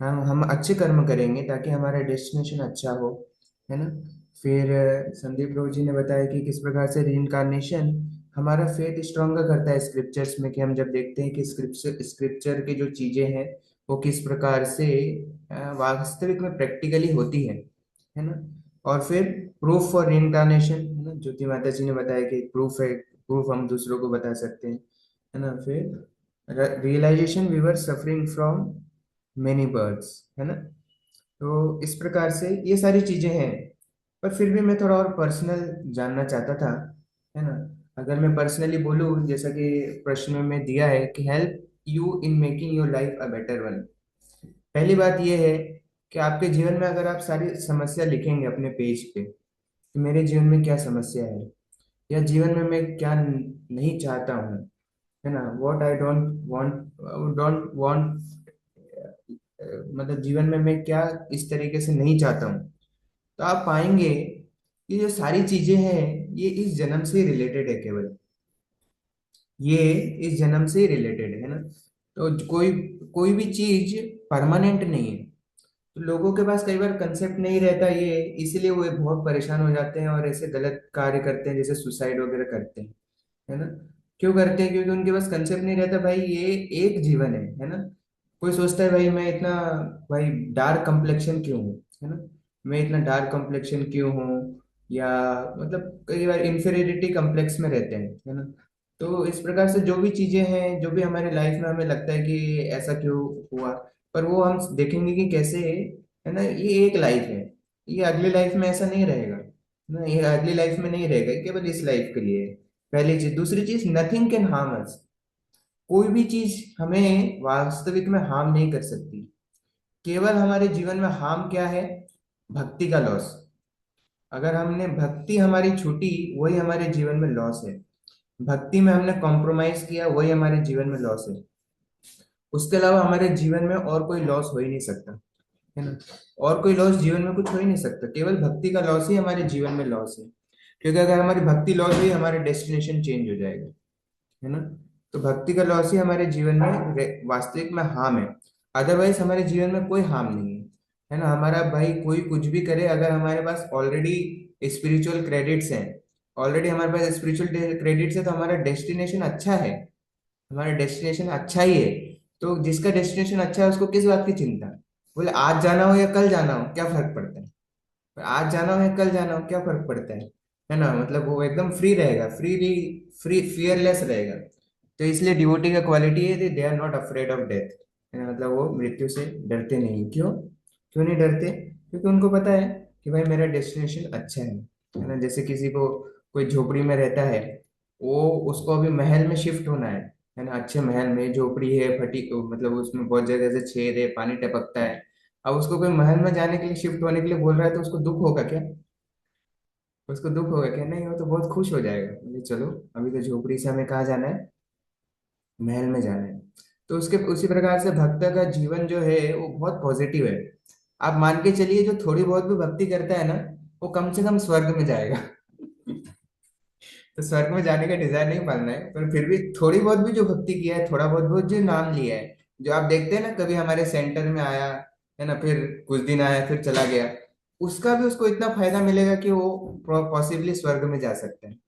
हम अच्छे कर्म करेंगे ताकि हमारा डेस्टिनेशन अच्छा हो, है ना। फिर संदीप रोज जी ने बताया कि किस प्रकार से रीइंकार्नेशन हमारा फेथ स्ट्रॉन्गर करता है स्क्रिप्चर्स में, कि हम जब देखते हैं कि स्क्रिप्चर स्क्रिप्चर की जो चीजें हैं वो किस प्रकार से वास्तविक में प्रैक्टिकली होती है ना। और फिर प्रूफ फॉर रीइंकार्नेशन, है ना, ज्योति माता जी ने बताया कि प्रूफ है, प्रूफ हम दूसरों को बता सकते हैं, है ना। फिर realization we were suffering from many births, है ना। तो इस प्रकार से ये सारी चीजें हैं, पर फिर भी मैं थोड़ा और पर्सनल जानना चाहता था, है ना। अगर मैं पर्सनली बोलूँ, जैसा कि प्रश्न में दिया है कि help you in making your life a better one, पहली बात यह है कि आपके जीवन में अगर आप सारी समस्या लिखेंगे अपने पेज पे कि मेरे जीवन में क्या समस्या है, या जीवन में मैं क्या नहीं चाहता हूँ, है ना, व्हाट आई डोंट वांट, मतलब जीवन में मैं क्या इस तरीके से नहीं चाहता हूँ, तो आप पाएंगे कि जो सारी चीजें हैं ये इस जन्म से रिलेटेड है केवल, ये इस जन्म से रिलेटेड है ना। तो कोई कोई भी चीज परमानेंट नहीं है। तो लोगों के पास कई बार कंसेप्ट नहीं रहता ये, इसीलिए वो बहुत परेशान हो जाते हैं और ऐसे गलत कार्य करते हैं, जैसे सुसाइड वगैरह करते हैं, है ना। क्यों करते हैं? क्योंकि उनके पास कंसेप्ट नहीं रहता भाई ये एक जीवन है ना। कोई सोचता है भाई मैं इतना, भाई डार्क कम्प्लेक्शन क्यों हूँ, है ना, मैं इतना डार्क कम्प्लेक्शन क्यों हूँ, या मतलब कई बार इंफीरियरिटी कम्प्लेक्स में रहते हैं, है ना। तो इस प्रकार से जो भी चीजें हैं, जो भी हमारे लाइफ में हमें लगता है कि ऐसा क्यों हुआ, पर वो हम देखेंगे कि कैसे, है ना, ये एक लाइफ है, ये अगली लाइफ में ऐसा नहीं रहेगा ना, ये अगली लाइफ में नहीं रहेगा, ये केवल इस लाइफ के लिए है। पहली चीज। दूसरी चीज, नथिंग कैन हार्म अस। कोई भी चीज हमें वास्तविक में हार्म नहीं कर सकती। केवल हमारे जीवन में हार्म क्या है? भक्ति का लॉस। अगर हमने भक्ति हमारी छूटी, वही हमारे जीवन में लॉस है। भक्ति में हमने कॉम्प्रोमाइज किया, वही हमारे जीवन में लॉस है। उसके अलावा हमारे जीवन में और कोई लॉस हो ही नहीं सकता, है ना। और कोई लॉस जीवन में कुछ हो ही नहीं सकता, केवल भक्ति का लॉस ही हमारे जीवन में लॉस है। क्योंकि अगर हमारी भक्ति लॉस हुई, हमारा डेस्टिनेशन चेंज हो जाएगा, है ना। तो भक्ति का लॉस ही हमारे जीवन में वास्तविक में हार्म है। अदरवाइज हमारे जीवन में कोई हार्म नहीं है, है ना। हमारा भाई कोई कुछ भी करे, अगर हमारे पास ऑलरेडी स्पिरिचुअल क्रेडिट्स हैं, ऑलरेडी हमारे पास स्पिरिचुअल क्रेडिट्स है, तो हमारा डेस्टिनेशन अच्छा है, हमारा डेस्टिनेशन अच्छा ही है। तो जिसका डेस्टिनेशन अच्छा है उसको किस बात की चिंता? बोले आज जाना हो या कल जाना हो क्या फर्क पड़ता है? आज जाना हो या कल जाना हो क्या फर्क पड़ता है ना। मतलब वो एकदम फ्री रहेगा, फ्री फियरलेस रहेगा। तो इसलिए डिवोटी का क्वालिटी है, they are not afraid of death, है ना। मतलब वो मृत्यु से डरते नहीं। क्यों? क्यों नहीं डरते? क्योंकि उनको पता है कि भाई मेरा डेस्टिनेशन अच्छा है ना। जैसे किसी को, कोई झोपड़ी में रहता है, वो उसको अभी महल में शिफ्ट होना है ना। अच्छे महल में, झोपड़ी है फटी, मतलब उसमें बहुत जगह से छेद है, पानी टपकता है। अब उसको कोई महल में जाने के लिए, शिफ्ट होने के लिए बोल रहा है, तो उसको दुख होगा क्या? उसको दुख होगा क्या? नहीं, वो तो बहुत खुश हो जाएगा, बोले चलो अभी तो झोपड़ी से हमें कहाँ जाना है, महल में जाना है। तो उसके उसी प्रकार से भक्त का जीवन जो है वो बहुत पॉजिटिव है। आप मान के चलिए जो थोड़ी बहुत भी भक्ति करता है ना, वो कम से कम स्वर्ग में जाएगा। तो स्वर्ग में जाने का डिजायर नहीं पालना है, पर फिर भी थोड़ी बहुत भी जो भक्ति किया है, थोड़ा बहुत बहुत जो नाम लिया है, जो आप देखते हैं ना, कभी हमारे सेंटर में आया, है ना, फिर कुछ दिन आया फिर चला गया, उसका भी उसको इतना फायदा मिलेगा कि वो पॉसिबली स्वर्ग में जा सकता है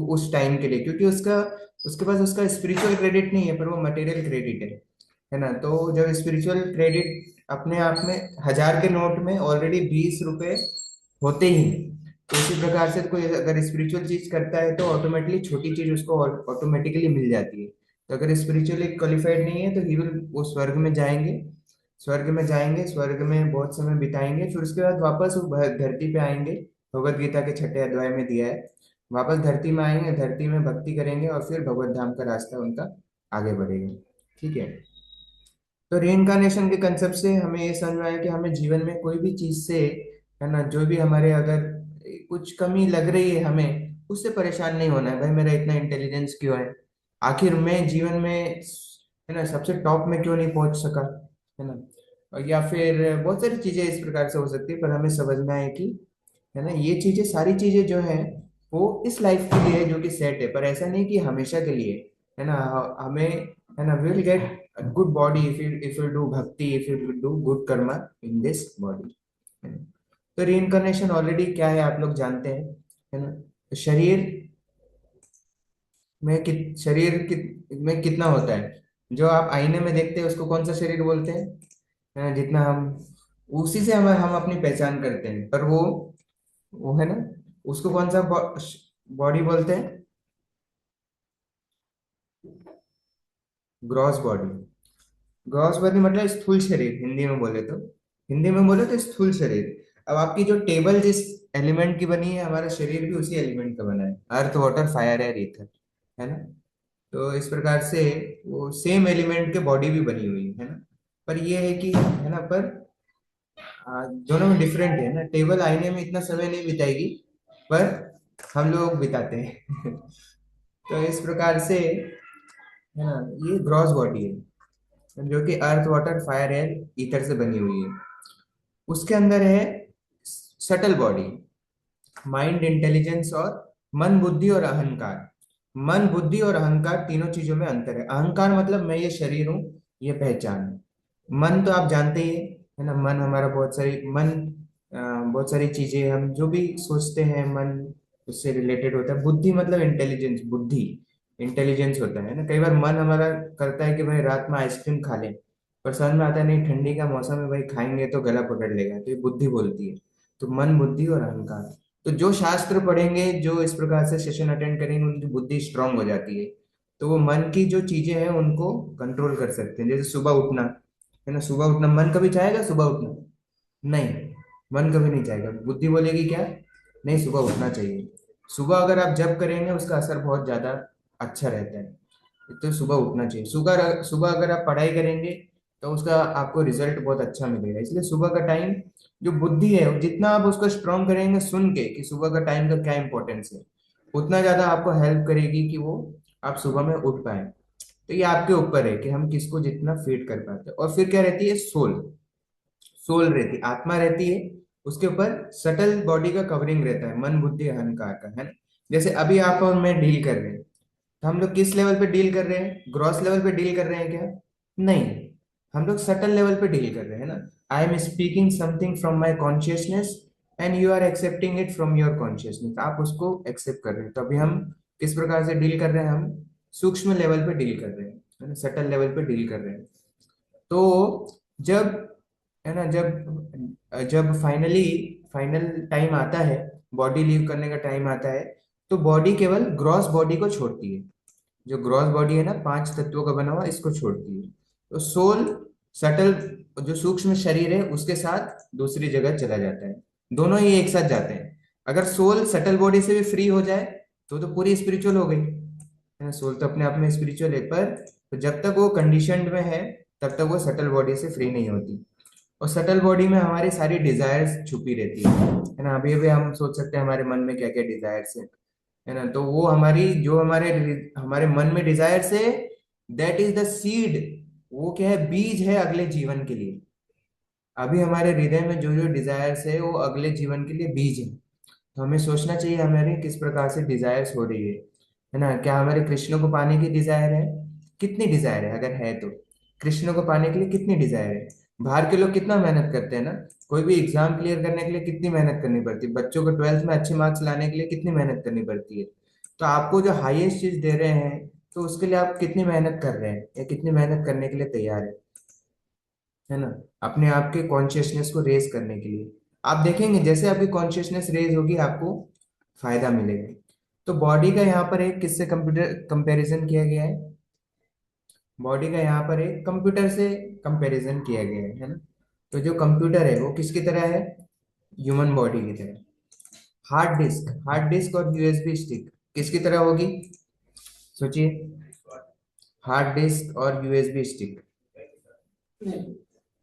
उस टाइम के लिए, क्योंकि उसका, उसके पास उसका स्पिरिचुअल क्रेडिट नहीं है, पर वो मटेरियल क्रेडिट है ना। तो जब स्पिरिचुअल क्रेडिट अपने आप में 1000 के नोट में ऑलरेडी 20 रुपए होते ही हैं, तो इसी प्रकार से कोई अगर स्पिरिचुअल चीज करता है तो ऑटोमेटिकली छोटी चीज उसको ऑटोमेटिकली मिल जाती है। तो अगर स्पिरिचुअली क्वालिफाइड नहीं है तो ही विल, वो स्वर्ग में जाएंगे, स्वर्ग में जाएंगे, स्वर्ग में बहुत समय बिताएंगे, फिर उसके बाद वापस वो धरती पे आएंगे। भगवत गीता के 6 अध्याय में दिया है, वापस धरती में आएंगे, धरती में भक्ति करेंगे और फिर भगवत धाम का रास्ता उनका आगे बढ़ेगा। ठीक है। तो रीइंकारनेशन के कंसेप्ट से हमें ये समझ में आया कि हमें जीवन में कोई भी चीज से, है ना, जो भी हमारे अगर कुछ कमी लग रही है हमें, उससे परेशान नहीं होना है। भाई मेरा इतना इंटेलिजेंस क्यों है, आखिर मैं जीवन में, है ना, सबसे टॉप में क्यों नहीं पहुंच सका, है ना। और या फिर बहुत सारी चीजें इस प्रकार से हो सकती है, पर हमें समझना है कि, है ना, ये चीजें, सारी चीजें जो है वो इस लाइफ के लिए है जो कि सेट है, पर ऐसा नहीं कि हमेशा के लिए, है ना। हमें, है ना, will get good body if you do bhakti, if you do good karma in this body. तो रीइंcarnation ऑलरेडी क्या है आप लोग जानते हैं, है ना। तो शरीर में कितना होता है? जो आप आईने में देखते हैं उसको कौन सा शरीर बोलते हैं? जितना हम, उसी से हम अपनी पहचान करते हैं, पर वो है ना, उसको कौन सा बॉडी बोलते हैं? Gross body. ग्रॉस बॉडी मतलब स्थूल शरीर, हिंदी में बोले तो, हिंदी में बोले तो स्थूल शरीर। अब आपकी जो टेबल जिस एलिमेंट की बनी है, हमारा शरीर भी उसी एलिमेंट का बना है, earth water fire air ether, है ना। तो इस प्रकार से वो सेम एलिमेंट के बॉडी भी बनी हुई है ना। पर ये है कि है ना, पर दोनों में डिफरेंट है ना। टेबल आईने में इतना समय नहीं बिताएगी, पर हम लोग बिताते हैं। तो इस प्रकार से है ना, ये ग्रॉस बॉडी है जो कि earth water fire air ether से बनी हुई है। उसके अंदर है सटल बॉडी, माइंड, इंटेलिजेंस और मन, बुद्धि और अहंकार। मन, बुद्धि और अहंकार तीनों चीजों में अंतर है। अहंकार मतलब मैं ये शरीर हूँ, ये पहचान है। मन तो आप जानते ही है ना, मन हमारा बहुत सारी मन बहुत सारी चीजें हम जो भी सोचते हैं मन उससे रिलेटेड होता है। बुद्धि मतलब इंटेलिजेंस, बुद्धि इंटेलिजेंस होता है ना। कई बार मन हमारा करता है कि भाई रात में आइसक्रीम खा लें, पर समझ में आता है नहीं ठंडी का मौसम है भाई, खाएंगे तो गला पकड़ लेगा, तो ये बुद्धि बोलती है। तो मन, बुद्धि और अहंकार। तो जो शास्त्र पढ़ेंगे, जो इस प्रकार से सेशन अटेंड करेंगे, उनकी बुद्धि स्ट्रांग हो जाती है। तो वो मन की जो चीजें हैं उनको कंट्रोल कर सकते हैं। जैसे सुबह उठना है ना, सुबह उठना मन कभी चाहेगा सुबह उठना? नहीं, मन कभी नहीं चाहेगा। बुद्धि बोलेगी क्या? नहीं, सुबह उठना चाहिए। सुबह अगर आप जब करेंगे उसका असर बहुत ज्यादा अच्छा रहता है। तो सुबह उठना चाहिए। सुबह सुबह अगर आप पढ़ाई करेंगे तो उसका आपको रिजल्ट बहुत अच्छा मिलेगा। इसलिए सुबह का टाइम जो बुद्धि है, जितना आप उसको स्ट्रॉन्ग करेंगे सुन के कि सुबह का टाइम का क्या इंपॉर्टेंस है, उतना ज्यादा आपको हेल्प करेगी कि वो आप सुबह में उठ पाए। तो ये आपके ऊपर है कि हम किसको जितना फीड कर पाते हैं। और फिर क्या रहती है? सोल। सोल रहती, आत्मा रहती है। उसके ऊपर सटल बॉडी का कवरिंग रहता है, मन, बुद्धि, अहंकार का, है ना। जैसे अभी आप और मैं डील कर रहे हैं, तो हम लोग किस लेवल पे डील कर रहे हैं? ग्रॉस लेवल पे डील कर रहे हैं क्या? नहीं, हम लोग सटल लेवल पे डील कर रहे हैं ना। I am speaking something from my consciousness and you are accepting it from your consciousness. आप उसको एक्सेप्ट कर रहे हैं। तो अभी हम किस प्रकार से डील कर रहे हैं? हम सूक्ष्म लेवल पे डील कर रहे हैं, है ना, सटल लेवल पे डील कर रहे हैं। तो जब है ना, जब जब फाइनली फाइनल टाइम आता है, बॉडी लीव करने का टाइम आता है, तो बॉडी केवल ग्रॉस बॉडी को छोड़ती है। जो ग्रॉस बॉडी है ना, 5 तत्वों का बना हुआ, इसको छोड़ती है। तो सोल, सटल जो सूक्ष्म शरीर है उसके साथ दूसरी जगह चला जाता है। दोनों ही एक साथ जाते हैं। अगर सोल सटल बॉडी से भी फ्री हो जाए तो पूरी स्पिरिचुअल हो गई, है ना। सोल तो अपने आप में स्पिरिचुअल है, पर तो जब तक वो कंडीशनड में है तब तक वो सटल बॉडी से फ्री नहीं होती। और सटल बॉडी में हमारी सारी डिजायर्स छुपी रहती है ना। अभी अभी हम सोच सकते हैं हमारे मन में क्या क्या डिजायर्स है ना। तो वो हमारी जो हमारे हमारे मन में डिजायर्स है, दैट इज द सीड। वो क्या है? बीज है अगले जीवन के लिए। अभी हमारे हृदय में जो जो डिजायर्स है वो अगले जीवन के लिए बीज है। तो हमें सोचना चाहिए हमारे किस प्रकार से डिजायर्स हो रही है ना। क्या हमारे कृष्ण को पाने की डिजायर है? कितनी डिजायर है? अगर है तो कृष्ण को पाने के लिए कितनी डिजायर है? बाहर के लोग कितना मेहनत करते हैं ना। कोई भी एग्जाम क्लियर करने के लिए कितनी मेहनत करनी पड़ती है। बच्चों को 12th में अच्छे मार्क्स लाने के लिए कितनी मेहनत करनी पड़ती है। तो आपको जो हाईएस्ट चीज दे रहे हैं, तो उसके लिए आप कितनी मेहनत कर रहे हैं या कितनी मेहनत करने के लिए तैयार है ना, अपने आप के कॉन्शियसनेस को रेज करने के लिए। आप देखेंगे जैसे आपकी कॉन्शियसनेस रेज होगी आपको फायदा मिलेगा। तो बॉडी का यहाँ पर एक किससे कंप्यूटर कंपैरिजन किया गया है? बॉडी का यहाँ पर एक कंप्यूटर से कंपैरिजन किया गया है ना। तो जो कंप्यूटर है वो किसकी तरह है? ह्यूमन बॉडी की तरह। हार्ड डिस्क और यूएसबी स्टिक किसकी तरह होगी? सोचिए, हार्ड डिस्क और USB stick.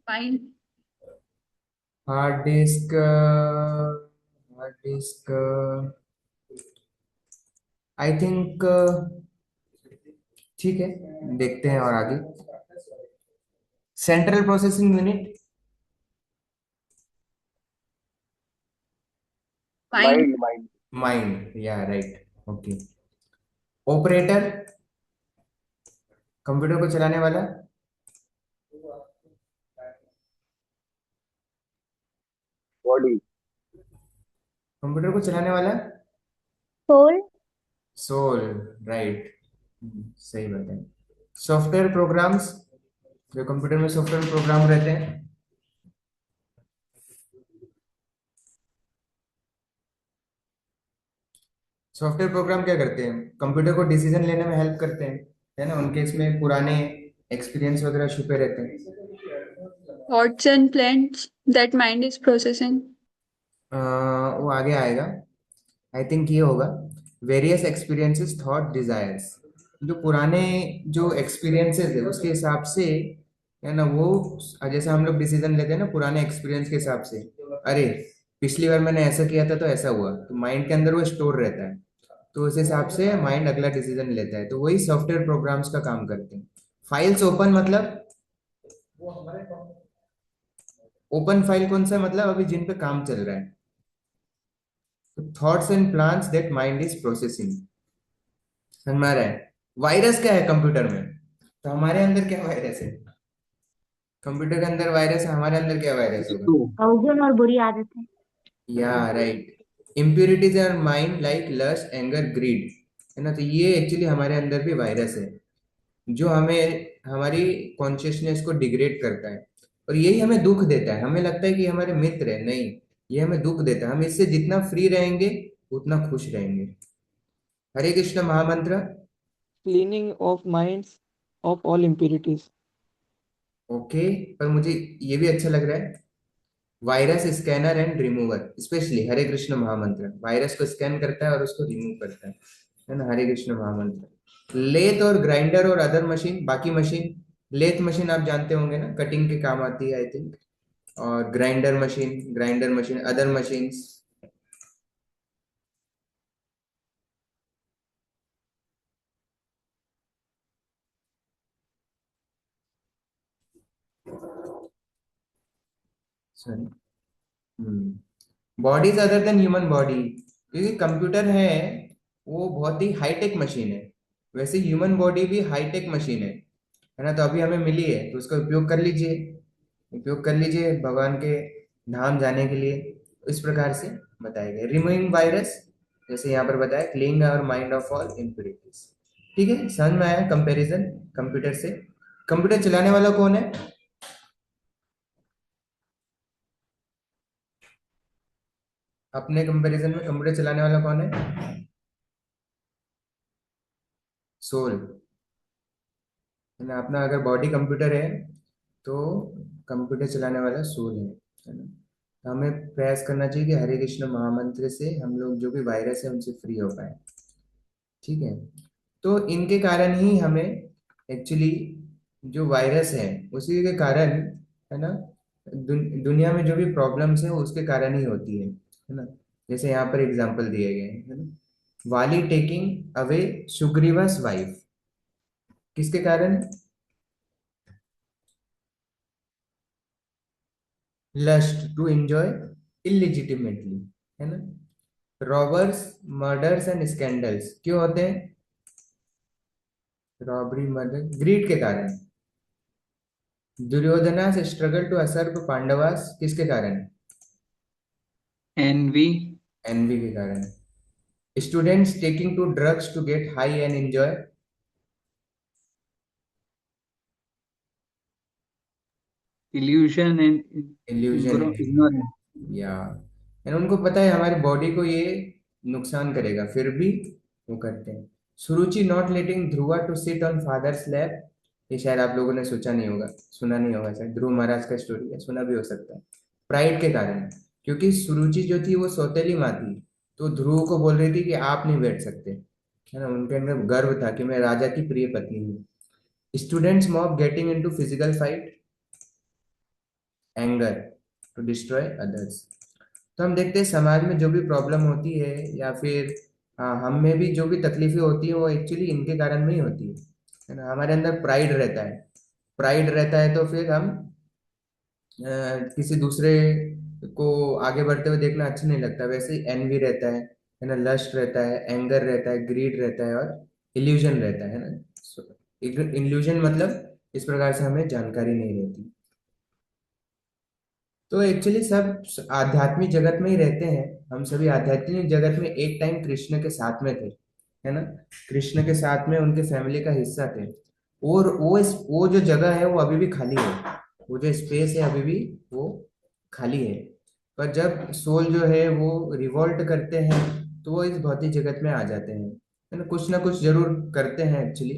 Fine. Hard disk I think ठीक है, देखते हैं और आगे। Central processing unit, fine. Mind, या राइट, ओके। ऑपरेटर, कंप्यूटर को चलाने वाला। बॉडी। कंप्यूटर को चलाने वाला। सोल। सोल, राइट, सही बात है। सॉफ्टवेयर प्रोग्राम्स, जो कंप्यूटर में सॉफ्टवेयर प्रोग्राम रहते हैं। सॉफ्टवेयर प्रोग्राम क्या करते हैं? कंप्यूटर को डिसीजन लेने में हेल्प करते हैं, है ना। उनके इसमें पुराने एक्सपीरियंस वगैरह छुपे रहते हैं। Thoughts and plans that mind is processing. वो आगे आएगा, आई थिंक ये होगा। Various experiences, thought, desires. जो पुराने जो एक्सपीरियंसेस है उसके हिसाब से है ना, वो जैसे हम लोग डिसीजन लेते हैं ना पुराने एक्सपीरियंस के हिसाब से, अरे पिछली बार मैंने ऐसा किया था तो ऐसा हुआ, तो माइंड के अंदर वो स्टोर रहता है, तो उस हिसाब से माइंड अगला डिसीजन लेता है, तो वही सॉफ्टवेयर प्रोग्राम्स का काम करते हैं। फाइल्स ओपन मतलब, ओपन फाइल कौन सा है? मतलब अभी जिन पे काम चल रहा है, तो thoughts and plans that mind is processing. समझ में आ रहा है? वायरस क्या है कंप्यूटर में? तो हमारे अंदर क्या वायरस है? कंप्यूटर के अंदर वायरस है, हमारे अंदर क्या वायरस होगा? तो अवगुण और बुरी आदतें। Yeah right, impurities are mind like lust anger greed, है ना, तो ये एक्चुअली हमारे अंदर भी वायरस है, जो हमें हमारी कॉन्शियसनेस को डिग्रेड करता है, और यही हमें दुख देता है। हमें लगता है कि हमारे मित्र है, नहीं, ये हमें दुख देता है। हम इससे जितना फ्री रहेंगे उतना खुश रहेंगे। हरे कृष्ण महामंत्र। cleaning of minds of all impurities. Okay, पर मुझे ये भी अच्छा लग रहा है, virus scanner and remover, specially Hare Krishna महामंत्र वायरस को स्कैन करता है और उसको रिमूव करता है ना, हरे कृष्ण महामंत्र। लेथ और ग्राइंडर और अदर मशीन, बाकी मशीन, लेथ मशीन आप जानते होंगे ना, कटिंग के काम आती है आई थिंक, और grinder machine other machines. Sorry, bodies other than human body, क्योंकि कंप्यूटर है वो बहुत ही हाईटेक मशीन है, वैसे ह्यूमन बॉडी भी हाईटेक मशीन है ना, तो अभी हमें मिली है तो उसका उपयोग कर लीजिए, उपयोग कर लीजिए भगवान के धाम जाने के लिए। इस प्रकार से बताया गया रिमूविंग वायरस, जैसे यहाँ पर बताया clean our mind of all impurities. ठीक है, समझ में आया कंपैरिजन कंप्यूटर से? कंप्यूटर चलाने वाला कौन है? अपने कंपैरिजन में कंप्यूटर चलाने वाला कौन है? सोल, है ना, अपना अगर बॉडी कंप्यूटर है तो कंप्यूटर चलाने वाला सोल है ना, तो हमें प्रयास करना चाहिए कि हरे कृष्ण महामंत्र से हम लोग जो भी वायरस है उनसे फ्री हो पाए। ठीक है, तो इनके कारण ही हमें एक्चुअली जो वायरस है उसी के कारण, है ना, दुनिया में जो भी प्रॉब्लम्स है वो उसके कारण ही होती है ना। जैसे यहाँ पर एग्जांपल दिए गए हैं, है ना, वाली टेकिंग अवे सुग्रीवास वाइफ, किसके कारण? लस्ट टू एंजॉय इलिजिटिमेटली, है ना। रॉबर्स, मर्डर्स एंड स्कैंडल्स क्यों होते हैं? रॉबरी, मर्डर, ग्रीड के कारण। Duryodhana's struggle to usurp Pandavas, किसके कारण? एनवी, एनवी के कारण। Students taking to drugs to get high and enjoy, illusion and illusion, ignorance. या एंड उनको पता है हमारी बॉडी को ये नुकसान करेगा फिर भी वो करते हैं। Suruchi not letting Dhruva to sit on father's lap, ये शायद आप लोगों ने सोचा नहीं होगा, सुना नहीं होगा, शायद ध्रुव महाराज का स्टोरी है, सुना भी हो सकता है। प्राइड के कारण, क्योंकि सुरुचि जो थी वो सौतेली माँ थी, तो ध्रुव को बोल रही थी कि आप नहीं बैठ सकते, है ना, उनके अंदर गर्व था कि मैं राजा की प्रिय पत्नी हूँ। Students mob getting into physical fight, anger to destroy others. तो हम देखते हैं समाज में जो भी प्रॉब्लम होती है या फिर हम में भी जो भी तकलीफें होती है वो एक्चुअली इनके कारण में ही होती है ना। हमारे अंदर प्राइड रहता है, प्राइड रहता है तो फिर हम किसी दूसरे को आगे बढ़ते हुए देखना अच्छा नहीं लगता, वैसे ही एनवी रहता है ना, लस्ट रहता है, एंगर रहता है, ग्रीड रहता है, और इल्यूजन रहता है ना। इल्यूजन मतलब इस प्रकार से हमें जानकारी नहीं रहती। तो एक्चुअली सब आध्यात्मिक जगत में ही रहते हैं, हम सभी आध्यात्मिक जगत में एक टाइम कृष्ण के साथ में थे, है ना, कृष्ण के साथ में उनके फैमिली का हिस्सा थे, और वो जो जगह है वो अभी भी खाली है, वो जो स्पेस है अभी भी वो खाली है। पर जब सोल जो है वो रिवॉल्ट करते हैं तो वो इस भौतिक जगत में आ जाते हैं, है ना कुछ जरूर करते हैं एक्चुअली,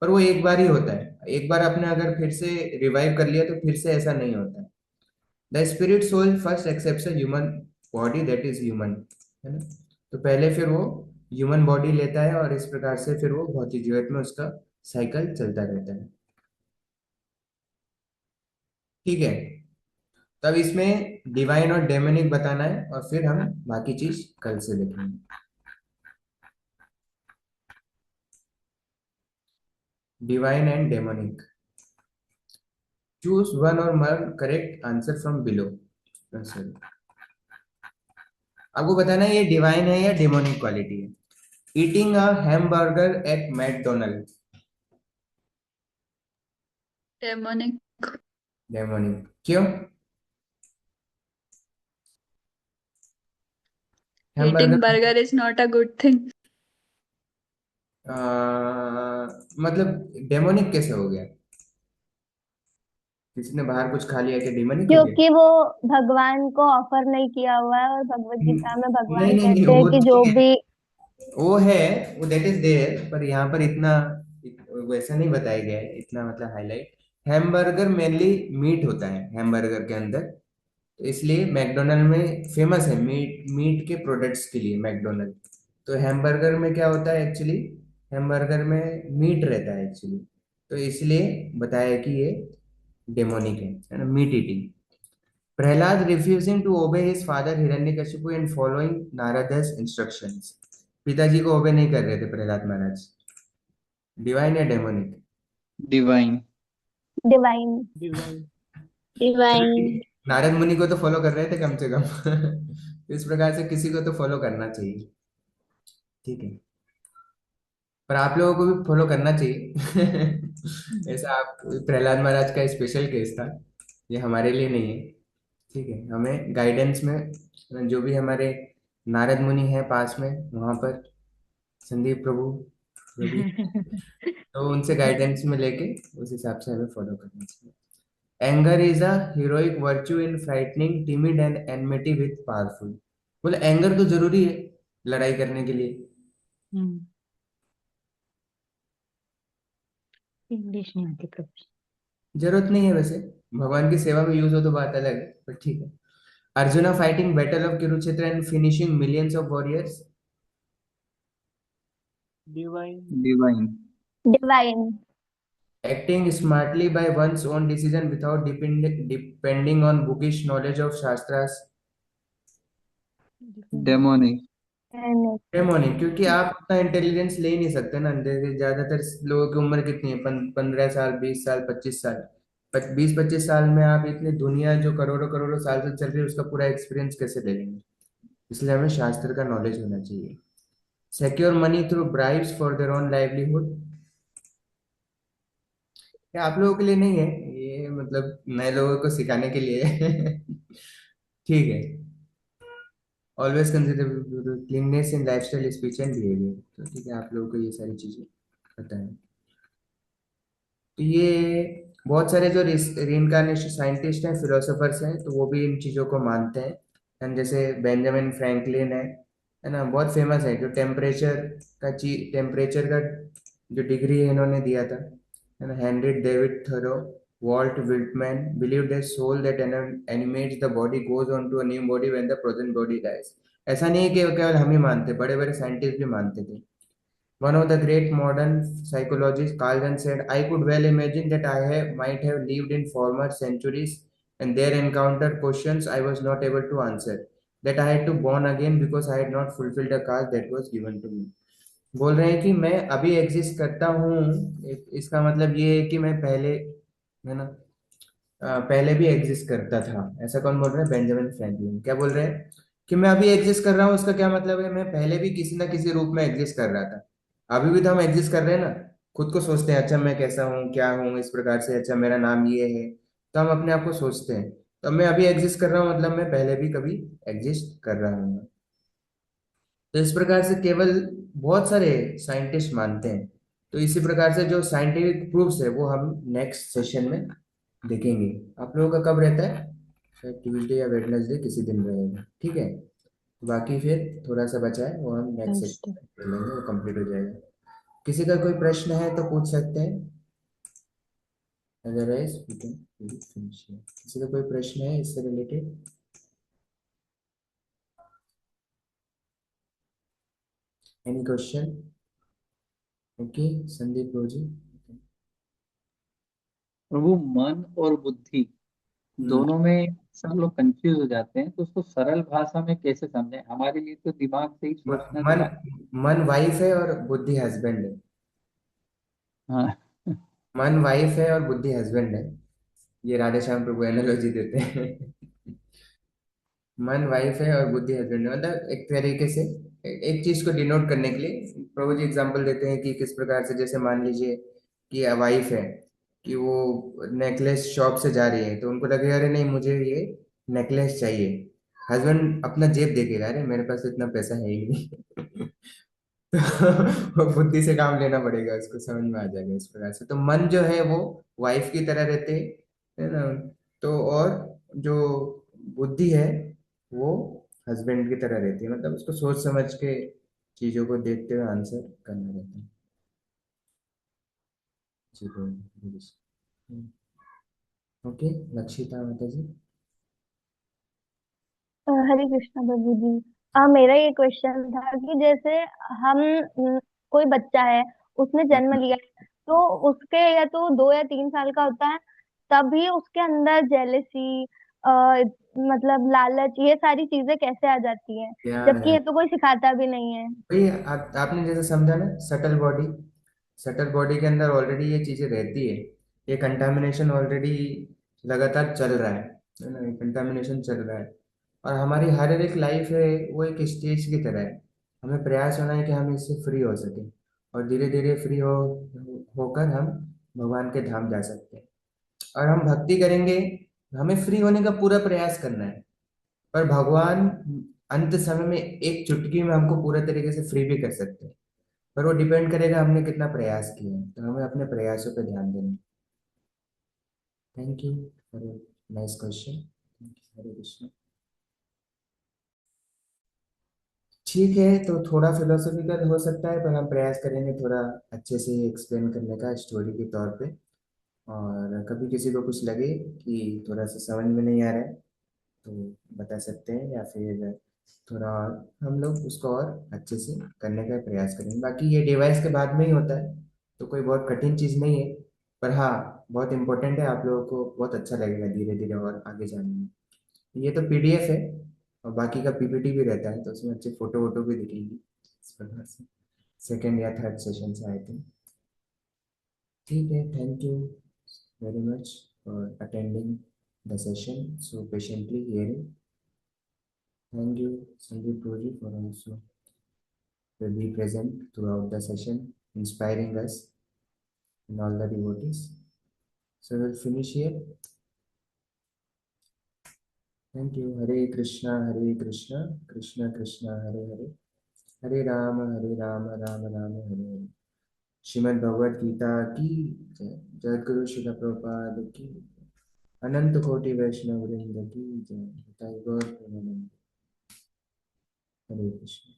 पर वो एक बार ही होता है, एक बार आपने अगर फिर से रिवाइव कर लिया तो फिर से ऐसा नहीं होता है। The spirit soul first accepts a human body that is human, है ना, तो पहले फिर वो ह्यूमन बॉडी लेता है और इस प्रकार से फिर वो भौतिक जगत में उसका साइकिल चलता रहता है। ठीक है। तब इसमें डिवाइन और डेमोनिक बताना है और फिर हम बाकी चीज कल से देखेंगे। Divine and demonic. Choose one or more correct answer from below. आपको बताना है ये डिवाइन है या डेमोनिक क्वालिटी है। Eating a hamburger at McDonald. Demonic. Demonic क्यों? Eating hamburger burger is not a good thing. मतलब डेमोनिक कैसे हो गया? किसी ने बाहर कुछ खा लिया कि डेमोनिक हो गया? क्योंकि वो भगवान को ऑफर नहीं किया हुआ है, और भगवत गीता में नहीं भगवान नहीं नहीं, कहते हैं वो कि जो ठीक है, भी। वो है, वो दैट इज देयर, पर यहाँ पर इतना वैसा नहीं बताया गया है, इतना मतलब हाईलाइट। हैमबर्गर मेनली मीट होता है हैमबर्गर के अंदर, तो इसलिए मैकडोनल्ड में फेमस है मीट, मीट के प्रोडक्ट्स के लिए मैकडोनल्ड। तो हैमबर्गर में क्या होता है एक्चुअली, हैमबर्गर में मीट रहता है एक्चुअली, तो इसलिए बताया कि ये डेमोनिक है ना, meat eating. Prahlad refusing to obey his father Hiranyakashipu and following Narad's instructions. पिताजी को ओबे नहीं कर रहे थे प्रहलाद महाराज। डिवाइन या डेमोनिक? डिवाइन। डिवाइन। Divine. चलो डिवाइन। ठीक है, नारद मुनि को तो फॉलो कर रहे थे कम से कम। तो इस प्रकार से किसी को तो फॉलो करना चाहिए, ठीक है, पर आप लोगों को भी फॉलो करना चाहिए। ऐसा आप, प्रहलाद महाराज का स्पेशल केस था, ये हमारे लिए नहीं है। ठीक है, हमें गाइडेंस में जो भी हमारे नारद मुनि है पास में वहां पर, संदीप प्रभु जो भी, तो उनसे गाइडेंस में लेके उस हिसाब से हमें फॉलो करना चाहिए। Anger is a heroic virtue in frightening timid and enmity with powerful. बोले एंगर तो जरूरी है लड़ाई करने के लिए। इंग्लिश नहीं आती प्रभु। जरूरत नहीं है वैसे, भगवान की सेवा में यूज हो तो बात अलग है, पर ठीक है। Arjuna fighting battle of Kurukshetra and finishing millions of warriors. Divine. Divine. Divine. Acting smartly by one's own decision without depending on bookish knowledge of shastras. Demonic. Demonic, क्योंकि आप उतना इंटेलिजेंस ले ही नहीं सकते ना, जैसे ज्यादातर लोगों की उम्र कितनी है, 15 साल, 20 साल, 25 साल। 20-25 साल में आप इतनी दुनिया जो करोड़ों करोड़ों साल से चल रही है उसका पूरा एक्सपीरियंस कैसे ले लेंगे? इसलिए हमें शास्त्र का नॉलेज होना चाहिए। Secure money through bribes for their own livelihood. ये आप लोगों के लिए नहीं है, ये मतलब नए लोगों को सिखाने के लिए है। ठीक है। Always consider cleanness in lifestyle speech and behaviour, तो ठीक है, आप लोगों को ये सारी चीजें पता है। तो ये बहुत सारे जो रीइंकार्नेशन साइंटिस्ट हैं, फिलोसोफर्स हैं, तो वो भी इन चीजों को मानते हैं। एंड जैसे बेंजामिन फ्रैंकलिन है ना, बहुत फेमस है, जो टेम्परेचर का जो डिग्री है इन्होंने दिया था, है ना। Henry David Thoreau, Walt Whitman believe that soul that animates the body goes on to a new body when the present body dies. ऐसा नहीं है कि केवल हम ही मानते, बड़े बड़े साइंटिस्ट भी मानते थे। One of the great modern psychologists, Carl Jung, said, I could well imagine that might have lived in former centuries and there encountered questions I was not able to answer. That I had to born again because I had not fulfilled a cause that was given to me. बोल रहे हैं कि मैं अभी exist करता हूँ, इसका मतलब ये है कि मैं पहले, है ना, पहले भी एग्जिस्ट करता था। ऐसा कौन बोल रहा है? Benjamin Franklin. क्या बोल रहे हैं कि मैं अभी एग्जिस्ट कर रहा हूँ, उसका क्या मतलब है? मैं पहले भी किसी ना किसी रूप में एग्जिस्ट कर रहा था। अभी भी तो हम एग्जिस्ट कर रहे हैं ना, खुद को सोचते हैं अच्छा मैं कैसा हूँ, क्या हूँ, इस प्रकार से, अच्छा मेरा नाम ये है, तो हम अपने आप को सोचते हैं। तो मैं अभी एग्जिस्ट कर रहा हूँ मतलब मैं पहले भी कभी एग्जिस्ट कर रहा हूँ। तो इस प्रकार से केवल बहुत सारे साइंटिस्ट मानते हैं। तो इसी प्रकार से जो साइंटिफिक प्रूफ्स है वो हम नेक्स्ट सेशन में देखेंगे। आप लोगों का कब रहता है? शायद ट्यूसडे या वेडनेसडे किसी दिन रहेगा, ठीक है। बाकी फिर थोड़ा सा बचा है वो हम नेक्स्ट सेशन में कर लेंगे, वो कंप्लीट हो जाएगा। किसी का कोई प्रश्न है तो पूछ सकते हैं, अदरवाइज वी कैन फिनिश। किसी का कोई प्रश्न है इससे related? Any question? Okay, Sandeep ji. प्रभु मन और बुद्धि दोनों में सब लोग कंफ्यूज हो जाते हैं, तो उसको सरल भाषा में कैसे समझें? हमारे लिए तो दिमाग से ही सोचना मन थोड़ा। मन वाइफ है और बुद्धि हस्बैंड है। हाँ। मन वाइफ है और बुद्धि हस्बैंड है। ये राधे श्याम प्रभु एनालॉजी देते हैं। मन वाइफ है और बुद्धि हस्बैंड है, मतलब एक तरीके से एक चीज को डिनोट करने के लिए प्रभु जी एग्जाम्पल देते हैं कि किस प्रकार से, जैसे मान लीजिए कि वाइफ है, कि वो नेकलेस शॉप से जा रही है, तो उनको लगेगा अरे नहीं मुझे ये नेकलेस चाहिए। हस्बैंड अपना जेब देखेगा, अरे मेरे पास तो इतना पैसा है ही नहीं। तो वो बुद्धि से काम लेना पड़ेगा, उसको समझ में आ जाएगा इस प्रकार से। तो मन जो है वो वाइफ की तरह रहते हैं, है ना। तो और जो बुद्धि है वो हस्बैंड की तरह रहती है, मतलब उसको सोच समझ के चीजों को देखते हुए आंसर करना रहता है। जी ओके, लक्षिता माता जी। हरे कृष्णा प्रभु जी। मेरा ये क्वेश्चन था कि जैसे हम कोई बच्चा है, उसने जन्म लिया है, तो उसके या तो 2 या 3 साल का होता है, तभी उसके अंदर जेलेसी, मतलब लालच, ये सारी चीजें कैसे आ जाती हैं, प्यार जबकि है। ये तो कोई सिखाता भी नहीं है। वही आपने जैसे समझा ना, सटल बॉडी, सटल बॉडी के अंदर ऑलरेडी ये चीजें रहती है। ये कंटामिनेशन ऑलरेडी लगातार चल रहा है ना, कंटामिनेशन चल रहा है। और हमारी हर एक लाइफ है वो एक स्टेज की तरह है। हमें प्रयास होना है कि हम इससे फ्री हो सके, और धीरे धीरे फ्री होकर हम भगवान के धाम जा सकते हैं। और हम भक्ति करेंगे, हमें फ्री होने का पूरा प्रयास करना है। पर भगवान अंत समय में एक चुटकी में हमको पूरे तरीके से फ्री भी कर सकते हैं। पर वो डिपेंड करेगा हमने कितना प्रयास किया है, तो हमें अपने प्रयासों पर ध्यान देना है। Thank you for nice question. Hare Krishna. ठीक है, तो थोड़ा फिलोसॉफिकल हो सकता है, पर हम प्रयास करेंगे थोड़ा अच्छे से एक्सप्लेन करने का स्टोरी के तौर पे। और कभी किसी को कुछ लगे कि थोड़ा सा समझ में नहीं आ रहा है, तो बता सकते हैं, या फिर थोड़ा और हम लोग उसको और अच्छे से करने का प्रयास करेंगे। बाकी ये डिवाइस के बाद में ही होता है, तो कोई बहुत कठिन चीज़ नहीं है। पर हाँ, बहुत इंपॉर्टेंट है, आप लोगों को बहुत अच्छा लगेगा धीरे धीरे और आगे जाने में। ये तो पीडीएफ है, और बाकी का पीपीटी भी रहता है, तो उसमें अच्छे फोटो वोटो भी दिखेंगी इस प्रकार से। सेकेंड या थर्ड सेशन से आई थिंक। ठीक है, thank you very much for attending the session so patiently hearing. Thank you, Sandeep Puri, for also to be present throughout the session, inspiring us and all the devotees. So we'll finish here. Thank you. Hare Krishna, Krishna Krishna, Hare Hare, Hare Rama, Rama Rama, Hare Hare. Shrimad Bhagavad Gita की जय। जगद्गुरु श्रील प्रभुपाद की, अनंत कोटि वैष्णव वृंद की जय। गौर प्रेमानंद। हरे कृष्ण।